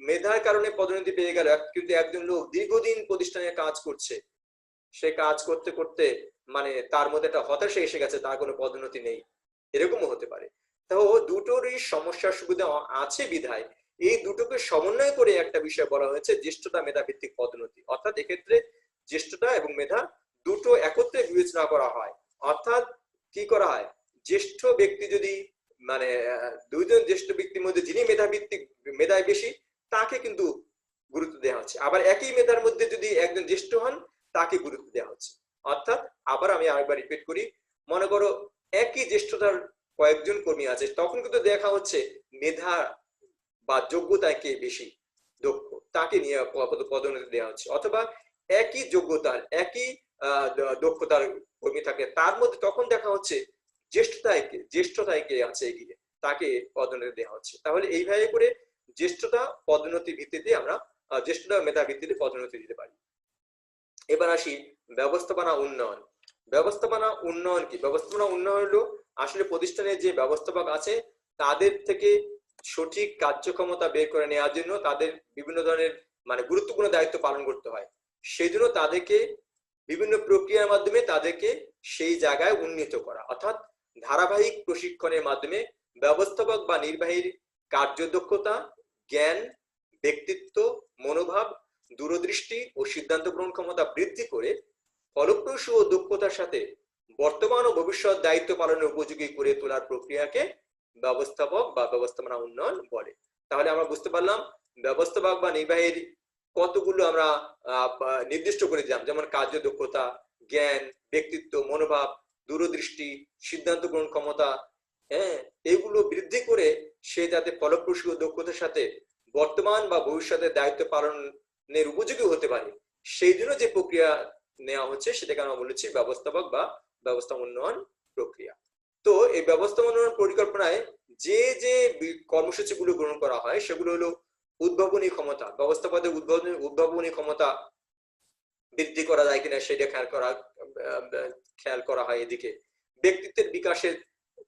মেধার কারণে পদোন্নতি পেয়ে গেল, কিন্তু একজন লোক দীর্ঘদিন প্রতিষ্ঠানে কাজ করছে, সে কাজ করতে করতে মানে তার মধ্যে একটা হতাশা এসে গেছে, তার কোনো পদোন্নতি নেই, এরকমও হতে পারে। তো দুটোরই সমস্যার সুবিধা আছে বিধায় এই দুটোকে সমন্বয় করে একটা বিষয় বলা হয়েছে জ্যেষ্ঠতা মেধা ভিত্তিক পদোন্নতি। অর্থাৎ এক্ষেত্রে জ্যেষ্ঠতা এবং মেধা দুটো একত্রে বিবেচনা করা হয়। অর্থাৎ কি করা হয়, জ্যেষ্ঠ ব্যক্তি যদি মানে দুইজন জ্যেষ্ঠ ব্যক্তির মধ্যে যিনি মেধায় বেশি, তাকে কিন্তু গুরুত্ব দেওয়া হচ্ছে। আবার একই মেধার মধ্যে যদি একজন জ্যেষ্ঠ হন, তাকে গুরুত্ব দেওয়া হচ্ছে। অর্থাৎ আবার আমি আরেকবার রিপিট করি, মনে করো একই জ্যেষ্ঠতার কয়েকজন কর্মী আছে, তখন কিন্তু দেখা হচ্ছে মেধা বা যোগ্যতায় কে বেশি দক্ষ, তাকে নিয়ে পদোন্নতি দেওয়া হচ্ছে। অথবা একই যোগ্যতার একই দক্ষতার কর্মী থাকে, তার মধ্যে তখন দেখা হচ্ছে জ্যেষ্ঠতায় কে আছে এগিয়ে, তাকে পদোন্নতি দেওয়া হচ্ছে। তাহলে এইভাবে করে জ্যেষ্ঠতা পদোন্নতি ভিত্তিতে আমরা জ্যেষ্ঠতা মেধা ভিত্তিতে পদোন্নতি দিতে পারি। এবার আসি ব্যবস্থাপনা উন্নয়ন। ব্যবস্থাপনা উন্নয়ন কি? ব্যবস্থাপনা উন্নয়ন হলো আসলে প্রতিষ্ঠানের যে ব্যবস্থাপক আছে তাদের থেকে সঠিক কার্যক্ষমতা বের করে নেওয়ার জন্য তাদের বিভিন্ন ধরনের মানে গুরুত্বপূর্ণ দায়িত্ব পালন করতে হয়। সেই জন্য তাদেরকে বিভিন্ন প্রক্রিয়ার মাধ্যমে তাদেরকে সেই জায়গায় উন্নীত করা, অর্থাৎ ধারাবাহিক প্রশিক্ষণের মাধ্যমে ব্যবস্থাপক বা নির্বাহীর কার্যদক্ষতা, জ্ঞান, ব্যক্তিত্ব, মনোভাব, দূরদৃষ্টি ও সিদ্ধান্ত গ্রহণ ক্ষমতা বৃদ্ধি করে ফলপ্রসূ ও দক্ষতার সাথে বর্তমান ও ভবিষ্যৎ দায়িত্ব পালনের উপযোগী করে তোলার প্রক্রিয়াকে ব্যবস্থাপক বা ব্যবস্থাপনা উন্নয়ন বলে। তাহলে আমরা বুঝতে পারলাম ব্যবস্থাপক বা নির্বাহীর কতগুলো আমরা নির্দিষ্ট করে দিলাম, যেমন কার্যদক্ষতা, জ্ঞান, ব্যক্তিত্ব, মনোভাব, দূরদৃষ্টি, সিদ্ধান্ত গ্রহণ ক্ষমতা, হ্যাঁ, এগুলো বৃদ্ধি করে সে যাতে ফলপ্রসূ ও দক্ষতার সাথে বর্তমান বা ভবিষ্যতের দায়িত্ব পালনের উপযোগী হতে পারে, সেই জন্য যে প্রক্রিয়া নেওয়া হচ্ছে সেটাকে আমরা বলেছি ব্যবস্থাপক বা ব্যবস্থা উন্নয়ন প্রক্রিয়া। তো এই ব্যবস্থা উন্নয়ন পরিকল্পনায় যে যে কর্মসূচিগুলো গ্রহণ করা হয় সেগুলো হলো উদ্ভাবনী ক্ষমতা, ব্যবস্থাপকের উদ্ভাবনী ক্ষমতা বৃদ্ধি করা যায় কিনা সেটা খেয়াল করা হয়। এদিকে ব্যক্তিত্বের বিকাশের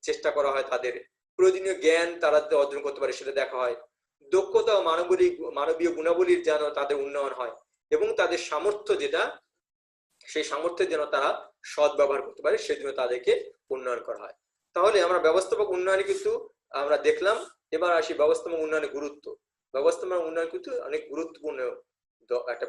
চেষ্টা করা হয়, তাদের প্রয়োজনীয় জ্ঞান তারা অর্জন করতে পারে সেটা দেখা হয়, দক্ষতা ও মানবীয় গুণাবলীর যেন তাদের উন্নয়ন হয় এবং তাদের সামর্থ্য যেটা সেই সামর্থ্যের যেন তারা সৎ ব্যবহার করতে পারে সেজন্য তাদেরকে উন্নয়ন করা হয়। তাহলে আমরা ব্যবস্থাপক উন্নয়নে কিন্তু আমরা দেখলাম। এবার আসি ব্যবস্থাপক উন্নয়নের গুরুত্ব। ব্যবস্থাপনা উন্নয়ন কিন্তু অনেক গুরুত্বপূর্ণ একটা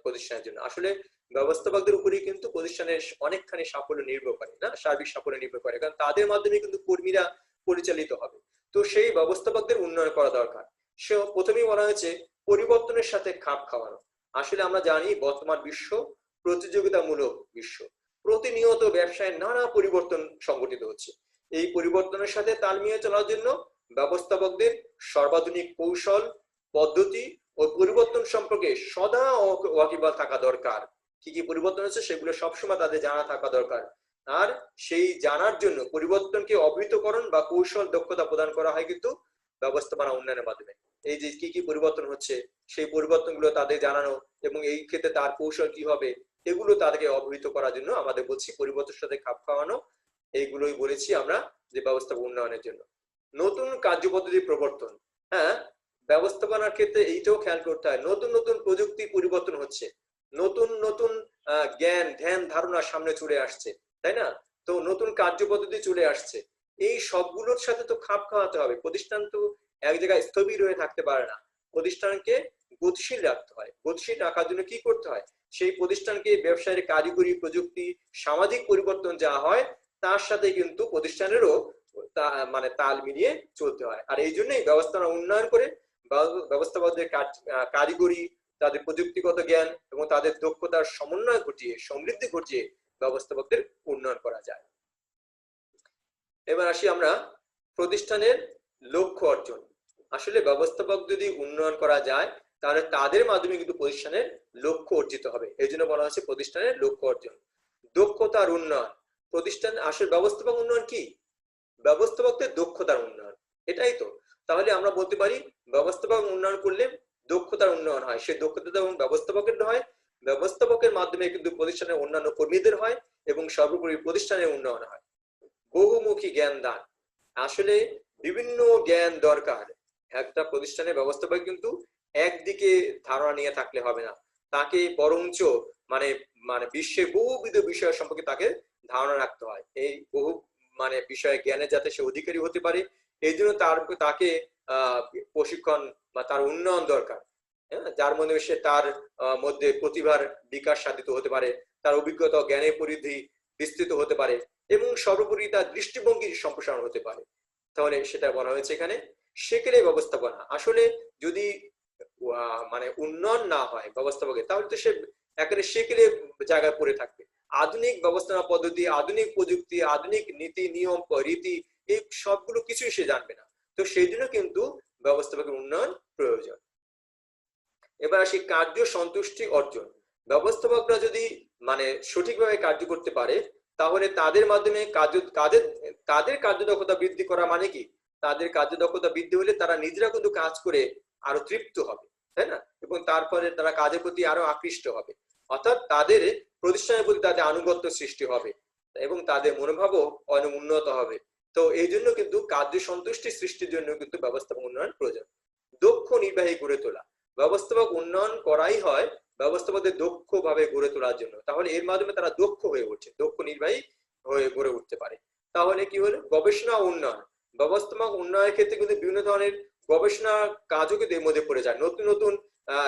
প্রতিষ্ঠানের জন্য। আসলে ব্যবস্থাপকদের উপরেই কিন্তু প্রতিষ্ঠানের অনেকখানি সাফল্য নির্ভর করে, না সার্বিক সাফল্য নির্ভর করে, কারণ তাদের মাধ্যমে কিন্তু কর্মীরা পরিচালিত হবে। তো সেই ব্যবস্থাপকদের উন্নয়ন করা দরকার। সে প্রথমেই বলা হয়েছে পরিবর্তনের সাথে খাপ খাওয়ানো। আসলে আমরা জানি বর্তমান বিশ্ব প্রতিযোগিতামূলক বিশ্ব, প্রতিনিয়ত ব্যবসায় নানা পরিবর্তন সংঘটিত হচ্ছে। এই পরিবর্তনের সাথে তাল মিলিয়ে চলার জন্য ব্যবস্থাপকদের সর্বাধুনিক কৌশল, পদ্ধতি ও পরিবর্তন সম্পর্কে সদা ওয়াকিবহাল থাকা দরকার। কি কি পরিবর্তন হচ্ছে সেগুলো সবসময় তাদের জানা থাকা দরকার। আর সেই জানার জন্য পরিবর্তনকে অবহিতকরণ বা কৌশল দক্ষতা প্রদান করা হয় কিন্তু ব্যবস্থাপনা উন্নয়নের মাধ্যমে। এই যে কি কি পরিবর্তন হচ্ছে সেই পরিবর্তনগুলো তাদের জানানো এবং এই ক্ষেত্রে তার কৌশল কি হবে এগুলো তাদেরকে অবহিত করার জন্য আমাদের বলছি পরিবর্তনের সাথে খাপ খাওয়ানো। এইগুলোই বলেছি আমরা যে ব্যবস্থাপনা উন্নয়নের জন্য। নতুন কার্যপদ্ধতি প্রবর্তন, হ্যাঁ, ব্যবস্থাপনার ক্ষেত্রে এইটাও খেয়াল করতে হয়, নতুন নতুন প্রযুক্তি পরিবর্তন হচ্ছে, নতুন নতুন জ্ঞান ধ্যান ধারণা সামনে চলে আসছে, তাই না? তো নতুন কার্যপদ্ধতি চলে আসছে, এই সবগুলোর সাথে তো খাপ খাওয়াতে হবে। প্রতিষ্ঠান তো এক জায়গায় স্থবির হয়ে থাকতে পারে না, প্রতিষ্ঠানকে গতিশীল রাখতে হয়। গতিশীল রাখার জন্য কি করতে হয়? সেই প্রতিষ্ঠানকে ব্যবসায়ের কারিগরি প্রযুক্তি সামাজিক পরিবর্তন যা হয় তার সাথে কিন্তু প্রতিষ্ঠানেরও তাল মিলিয়ে চলতে হয়। আর এই জন্যই ব্যবস্থাপনা উন্নয়ন করে ব্যবস্থাপকদের কারিগরি, তাদের প্রযুক্তিগত জ্ঞান এবং তাদের দক্ষতার সমন্বয় ঘটিয়ে সমৃদ্ধি ঘটিয়ে ব্যবস্থাপকদের উন্নয়ন করা যায়। এবার আসি আমরা প্রতিষ্ঠানের লক্ষ্য অর্জন। আসলে ব্যবস্থাপক যদি উন্নয়ন করা যায় তাহলে তাদের মাধ্যমে কিন্তু প্রতিষ্ঠানের লক্ষ্য অর্জিত হবে। এই জন্য বলা হচ্ছে প্রতিষ্ঠানের লক্ষ্য অর্জন। দক্ষতার উন্নয়ন, প্রতিষ্ঠান আসলে ব্যবস্থাপক উন্নয়ন কি? ব্যবস্থাপকদের দক্ষতার উন্নয়ন, এটাই তো। তাহলে আমরা বলতে পারি ব্যবস্থাপক উন্নয়ন করলে দক্ষতার উন্নয়ন হয়, সেই দক্ষতা এবং ব্যবস্থাপকের হয়, ব্যবস্থাপকের মাধ্যমে কিন্তু প্রতিষ্ঠানের অন্যান্য কর্মীদের হয় এবং সর্বোপরি প্রতিষ্ঠানের উন্নয়ন হয়। বহুমুখী জ্ঞান দান, আসলে বিভিন্ন জ্ঞান দরকার। একটা প্রতিষ্ঠানের ব্যবস্থাপক কিন্তু একদিকে ধারণা নিয়ে থাকলে হবে না, তাকে বরঞ্চ মানে মানে বিশ্বের বহুবিধ বিষয় সম্পর্কে তাকে ধারণা রাখতে হয়। এই বহু বিষয়ে জ্ঞানে যাতে সে অধিকারী হতে পারে এই জন্য তাকে প্রশিক্ষণ বা তার উন্নয়ন দরকার, যার মধ্যে সে তার মধ্যে প্রতিভার বিকাশ সাধিত হতে পারে, তার অভিজ্ঞতা জ্ঞানের পরিধি বিস্তৃত হতে পারে এবং সর্বোপরি তার দৃষ্টিভঙ্গির সম্প্রসারণ হতে পারে। তাহলে সেটা বলা হয়েছে এখানে সেকেলে ব্যবস্থাপনা। আসলে যদি উন্নয়ন না হয় ব্যবস্থাপকের তাহলে তো সে একেবারে সেকেলে জায়গায় পড়ে থাকবে। আধুনিক ব্যবস্থাপনা পদ্ধতি, আধুনিক প্রযুক্তি, আধুনিক নীতি নিয়ম রীতি এই সবগুলো কিছুই সে জানবে না। তো সেই জন্য কিন্তু ব্যবস্থাপকের উন্নয়ন প্রয়োজন। এবার আসি কার্য সন্তুষ্টি অর্জন। ব্যবস্থাপকরা যদি সঠিকভাবে কার্য করতে পারে তাহলে তাদের মাধ্যমে তাদের কার্যদক্ষতা বৃদ্ধি করা মানে কি? তাদের কার্যদক্ষতা বৃদ্ধি হলে তারা নিজেরা কিন্তু কাজ করে আরো তৃপ্ত হবে, তাই না? এবং তারপরে তারা কাজের প্রতি আরো আকৃষ্ট হবে, অর্থাৎ তাদের প্রতিষ্ঠানের প্রতি তাদের আনুগত্য সৃষ্টি হবে এবং তাদের মনোভাবও অনেক উন্নত হবে। তো এই জন্য কিন্তু কার্য সন্তুষ্টি সৃষ্টির জন্য কিন্তু ব্যবস্থাপক উন্নয়ন প্রয়োজন। দক্ষ নির্বাহী গড়ে তোলা, ব্যবস্থাপক উন্নয়ন করাই হয় ব্যবস্থাপকদের দক্ষভাবে গড়ে তোলার জন্য। তাহলে এর মাধ্যমে তারা দক্ষ হয়ে উঠছে, দক্ষ নির্বাহী হয়ে গড়ে উঠতে পারে। তাহলে কি হলো, গবেষণা উন্নয়ন, ব্যবস্থাপক উন্নয়নের ক্ষেত্রে কিন্তু বিভিন্ন ধরনের গবেষণা কাজও কিন্তু এর মধ্যে পড়ে যায়। নতুন নতুন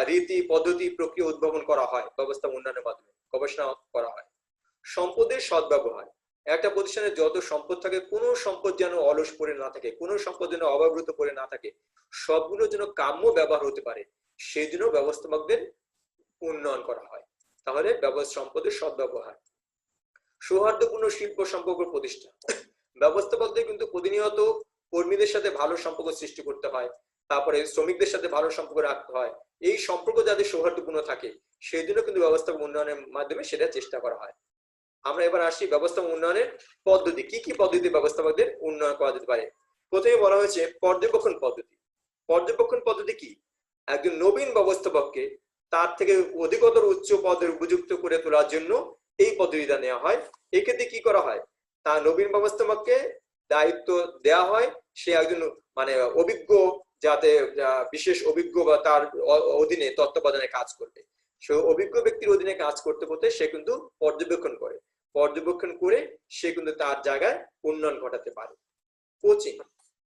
রীতি পদ্ধতি প্রক্রিয়া উদ্ভাবন করা হয় ব্যবস্থাপনা উন্নয়নের মাধ্যমে, গবেষণা করা হয়। সম্পদের সদ্ব্যবহার, একটা প্রতিষ্ঠানে যত সম্পদ থাকে কোনো সম্পদ যেন অলস পড়ে না থাকে, কোনো সম্পদ যেন অব্যবহৃত পড়ে না থাকে, সবগুলো যেন কাম্য ব্যবহার হতে পারে, সেই জন্য ব্যবস্থাপকদের উন্নয়ন করা হয়। তাহলে সম্পদের সদ্ব্যবহার। সৌহার্দ্যপূর্ণ শিল্প সম্পর্ক প্রতিষ্ঠা, ব্যবস্থাপকদের কিন্তু প্রতিনিয়ত কর্মীদের সাথে ভালো সম্পর্ক সৃষ্টি করতে হয়, তারপরে শ্রমিকদের সাথে ভালো সম্পর্ক রাখতে হয়। এই সম্পর্ক যাতে সৌহার্দ্যপূর্ণ থাকে সেই জন্য কিন্তু ব্যবস্থাপক উন্নয়নের মাধ্যমে সেটা চেষ্টা করা হয়। আমরা এবার আসি ব্যবস্থাপনা উন্নয়নের পদ্ধতি, কি কি পদ্ধতি ব্যবস্থাপকদের উন্নয়ন করা যেতে পারে। প্রথমে বলা হয়েছে পর্যবেক্ষণ পদ্ধতি। পর্যবেক্ষণ পদ্ধতি কি, একজন নবীন ব্যবস্থাপককে তার থেকে অধিকতর উচ্চ পদের উপযুক্ত করে তোলার জন্য এই পদ্ধতিটা নেওয়া হয়। এক্ষেত্রে কি করা হয়, তার নবীন ব্যবস্থাপককে দায়িত্ব দেওয়া হয়, সে একজন মানে অভিজ্ঞ, যাতে বিশেষ অভিজ্ঞ বা তার অধীনে তত্ত্বাবধানে কাজ করবে। সে অভিজ্ঞ ব্যক্তির অধীনে কাজ করতে করতে সে কিন্তু পর্যবেক্ষণ করে, পর্যবেক্ষণ করে সে কিন্তু তার জায়গায় উন্নয়ন ঘটাতে পারে। কোচিং,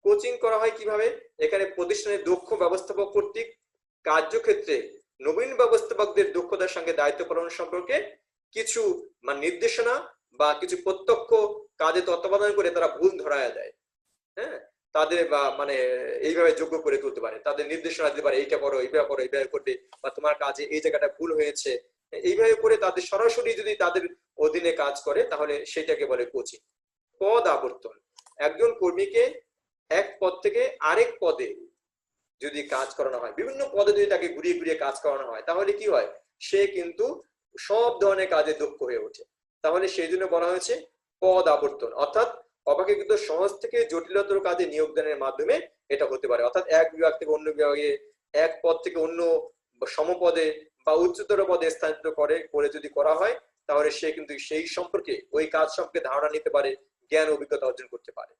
কোচিং করা হয় কিভাবে, এখানে প্রতিষ্ঠানের দক্ষ ব্যবস্থাপক কর্তৃক কার্যক্ষেত্রে নবীন ব্যবস্থাপকদের দক্ষতার সঙ্গে দায়িত্ব পালন সম্পর্কে কিছু নির্দেশনা বা কিছু প্রত্যক্ষ কাজে তত্ত্বাবধান করে তারা ভুল ধরায়া দেয়। হ্যাঁ, তাদের বা এইভাবে যোগ্য করে তুলতে পারে, তাদের নির্দেশনা দিতে পারে, এইটা করো, এইভাবে করো, এইভাবে করবে, বা তোমার কাজে এই জায়গাটা ভুল হয়েছে, এইভাবে করে তাদের সরাসরি যদি তাদের অধীনে কাজ করে তাহলে সেটাকে বলে কোচিং। পদ আবর্তন, একজন কর্মীকে এক পদ থেকে আরেক পদে যদি কাজ করানো হয়, বিভিন্ন পদে যদি তাকে ঘুরিয়ে ঘুরিয়ে কাজ করানো হয় তাহলে কি হয়, সে কিন্তু সব ধরনের কাজে দক্ষ হয়ে ওঠে। তাহলে সেই জন্য বলা হয়েছে পদ আবর্তন, অর্থাৎ অপেক্ষাকৃত সহজ থেকে জটিলতর কাজে নিয়োগদানের মাধ্যমে এটা হতে পারে। অর্থাৎ এক বিভাগ থেকে অন্য বিভাগে, এক পদ থেকে অন্য সমপদে বা উচ্চতর পদে স্থানান্তর করে যদি করা হয় তাহলে সে কিন্তু সেই সম্পর্কে, ওই কাজ সম্পর্কে ধারণা নিতে পারে, জ্ঞান অভিজ্ঞতা অর্জন করতে পারে।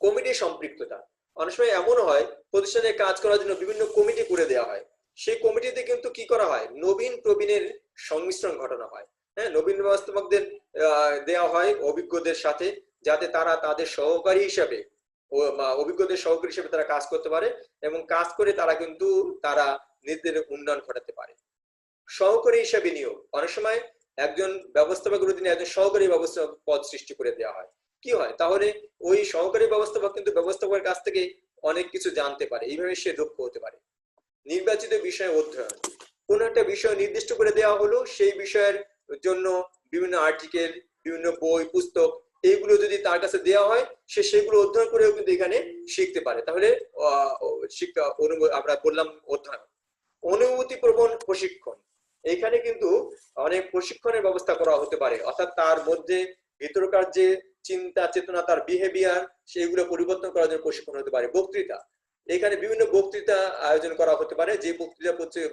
কমিটি সম্পৃক্ততা, অনেক সময় এমন হয় প্রতিষ্ঠানে কাজ করার জন্য বিভিন্ন কমিটি করে দেওয়া হয়, সেই কমিটিতে কিন্তু কি করা হয়, নবীন প্রবীণের সংমিশ্রণ ঘটানো হয়। হ্যাঁ, নবীন ব্যবস্থাপকদের দেওয়া হয় অভিজ্ঞদের সাথে, যাতে তারা তাদের সহকারী হিসাবে অভিজ্ঞদের সহকারী হিসেবে তারা কাজ করতে পারে এবং কাজ করে তারা কিন্তু তারা নিজেদের উন্নয়ন ঘটাতে পারে। সহকারী হিসাবে নিয়োগ, অনেক সময় একজন ব্যবস্থাপকের অধীনে একজন সহকারী ব্যবস্থাপক পদ সৃষ্টি করে দেওয়া হয়। কি হয়, তাহলে ওই সহকারী ব্যবস্থাপক কিন্তু ব্যবস্থাপকের কাছ থেকে অনেক কিছু জানতে পারে, এইভাবে সে দক্ষ হতে পারে। নির্বাচিত বিষয় অধ্যয়ন, কোন একটা বিষয় নির্দিষ্ট করে দেওয়া হলো, সেই বিষয়ের জন্য বিভিন্ন আর্টিকেল, বিভিন্ন বই পুস্তক এইগুলো যদি তার কাছে দেওয়া হয়, সে সেগুলো অধ্যয়ন করেও কিন্তু এখানে শিখতে পারে। তাহলে শিক্ষা আমরা বললাম অধ্যয়ন। অনুভূতি প্রবণ প্রশিক্ষণ, এখানে কিন্তু অনেক প্রশিক্ষণের ব্যবস্থা করা হতে পারে, অর্থাৎ তার মধ্যে ভিতরকার যে চিন্তা চেতনা, তার বিহেভিয়ার, সেগুলো পরিবর্তন করার জন্য প্রশিক্ষণ হতে পারে। বক্তৃতা, এখানে বিভিন্ন বক্তৃতা আয়োজন করা হতে পারে, যে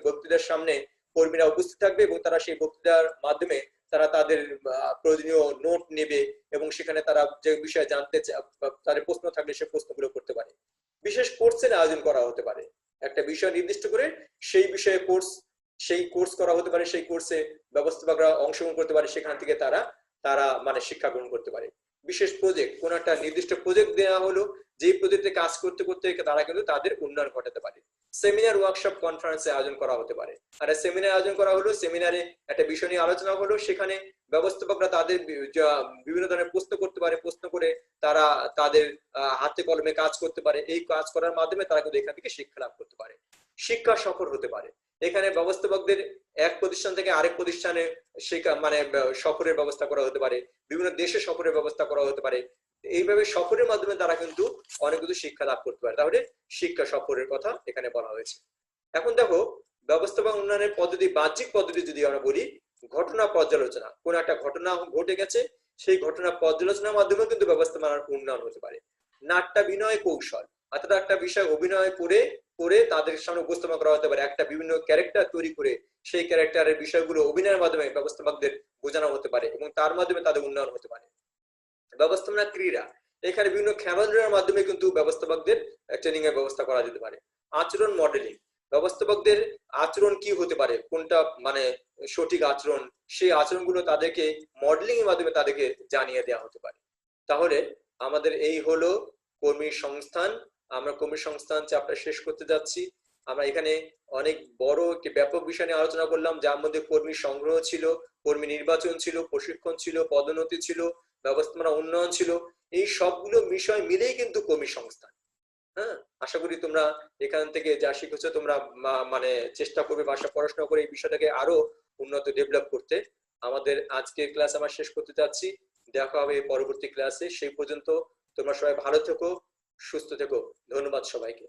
বক্তৃতার সামনে কর্মীরা উপস্থিত থাকবে এবং তারা সেই বক্তৃতার মাধ্যমে তারা তাদের প্রয়োজনীয় নোট নেবে এবং সেখানে তারা যে বিষয়ে জানতে তাদের প্রশ্ন থাকলে সে প্রশ্নগুলো করতে পারে। বিশেষ কোর্সের আয়োজন করা হতে পারে, একটা বিষয় নির্দিষ্ট করে সেই বিষয়ে সেই কোর্স করা হতে পারে, সেই কোর্সে ব্যবস্থাপকরা অংশগ্রহণ করতে পারে, সেখান থেকে তারা তারা শিক্ষা গ্রহণ করতে পারে। বিশেষ প্রজেক্ট, কোন একটা নির্দিষ্ট প্রজেক্ট দেওয়া হলো, যে প্রজেক্টে কাজ করতে করতে তারা কিন্তু তাদের উন্নয়ন ঘটাতে পারে। সেমিনার, ওয়ার্কশপ, কনফারেন্সে আয়োজন করা হতে পারে। আর সেমিনার আয়োজন করা হলো, সেমিনারে একটা বিষয় নিয়ে আলোচনা হলো, সেখানে ব্যবস্থাপকরা তাদের বিভিন্ন ধরনের প্রশ্ন করতে পারে, প্রশ্ন করে তারা তাদের হাতে কলমে কাজ করতে পারে। এই কাজ করার মাধ্যমে তারা কিন্তু এখান থেকে শিক্ষা লাভ করতে পারে। শিক্ষা সফর হতে পারে, এখানে ব্যবস্থাপকদের এক প্রতিষ্ঠান থেকে আরেক প্রতিষ্ঠানে সফরের ব্যবস্থা করা হতে পারে, বিভিন্ন দেশে সফরের ব্যবস্থা করা হতে পারে। এইভাবে সফরের মাধ্যমে তারা কিন্তু অনেক কিছু শিক্ষা লাভ করতে পারে। তাহলে শিক্ষা সফরের কথা এখানে বলা হয়েছে। এখন দেখো ব্যবস্থাপনা উন্নয়নের পদ্ধতি, বাহ্যিক পদ্ধতি যদি আমরা বলি, ঘটনা পর্যালোচনা, কোন একটা ঘটনা ঘটে গেছে, সেই ঘটনা পর্যালোচনার মাধ্যমে কিন্তু ব্যবস্থাপনার উন্নয়ন হতে পারে। নাট্যাভিনয় কৌশল, অর্থাৎ একটা বিষয় অভিনয় করে করে তাদের সামনে উপস্থাপন করা হতে পারে, একটা বিভিন্ন ক্যারেক্টার তৈরি করে সেই ক্যারেক্টারের বিষয়গুলো অভিনয়ের মাধ্যমে ব্যবস্থাপকদের বোঝানো হতে পারে এবং তার মাধ্যমে তাদের উন্নয়ন হতে পারে। ব্যবস্থাপনা ক্রীড়া, এখানে বিভিন্ন খেলাধুলার মাধ্যমে কিন্তু ব্যবস্থাপকদের ট্রেনিং এর ব্যবস্থা করা যেতে পারে। আচরণ মডেলিং, ব্যবস্থাপকদের আচরণ কি হতে পারে, কোনটা মানে সঠিক আচরণ, সেই আচরণগুলো তাদেরকে মডেলিং এর মাধ্যমে তাদেরকে জানিয়ে দেওয়া হতে পারে। তাহলে আমাদের এই হলো কর্মী সংস্থান। আমরা কর্মী সংস্থান চ্যাপ্টার শেষ করতে যাচ্ছি। আমরা এখানে অনেক বড় একটি ব্যাপক বিষয় নিয়ে আলোচনা করলাম, যার মধ্যে কর্মী সংগ্রহ ছিল, কর্মী নির্বাচন ছিল, প্রশিক্ষণ ছিল, পদোন্নতি ছিল, ব্যবস্থাপনা উন্নয়ন ছিল। এই সবগুলো বিষয় মিলেই কিন্তু কর্মী সংস্থান। হ্যাঁ, আশা করি তোমরা এখান থেকে যা শিখেছো তোমরা মানে চেষ্টা করবে বাসা পড়াশোনা করে এই বিষয়টাকে আরো উন্নত ডেভেলপ করতে। আমাদের আজকের ক্লাস আমরা শেষ করতে যাচ্ছি। দেখা হবে পরবর্তী ক্লাসে। সেই পর্যন্ত তোমরা সবাই ভালো থেকো, সুস্থ থেকো। ধন্যবাদ সবাইকে।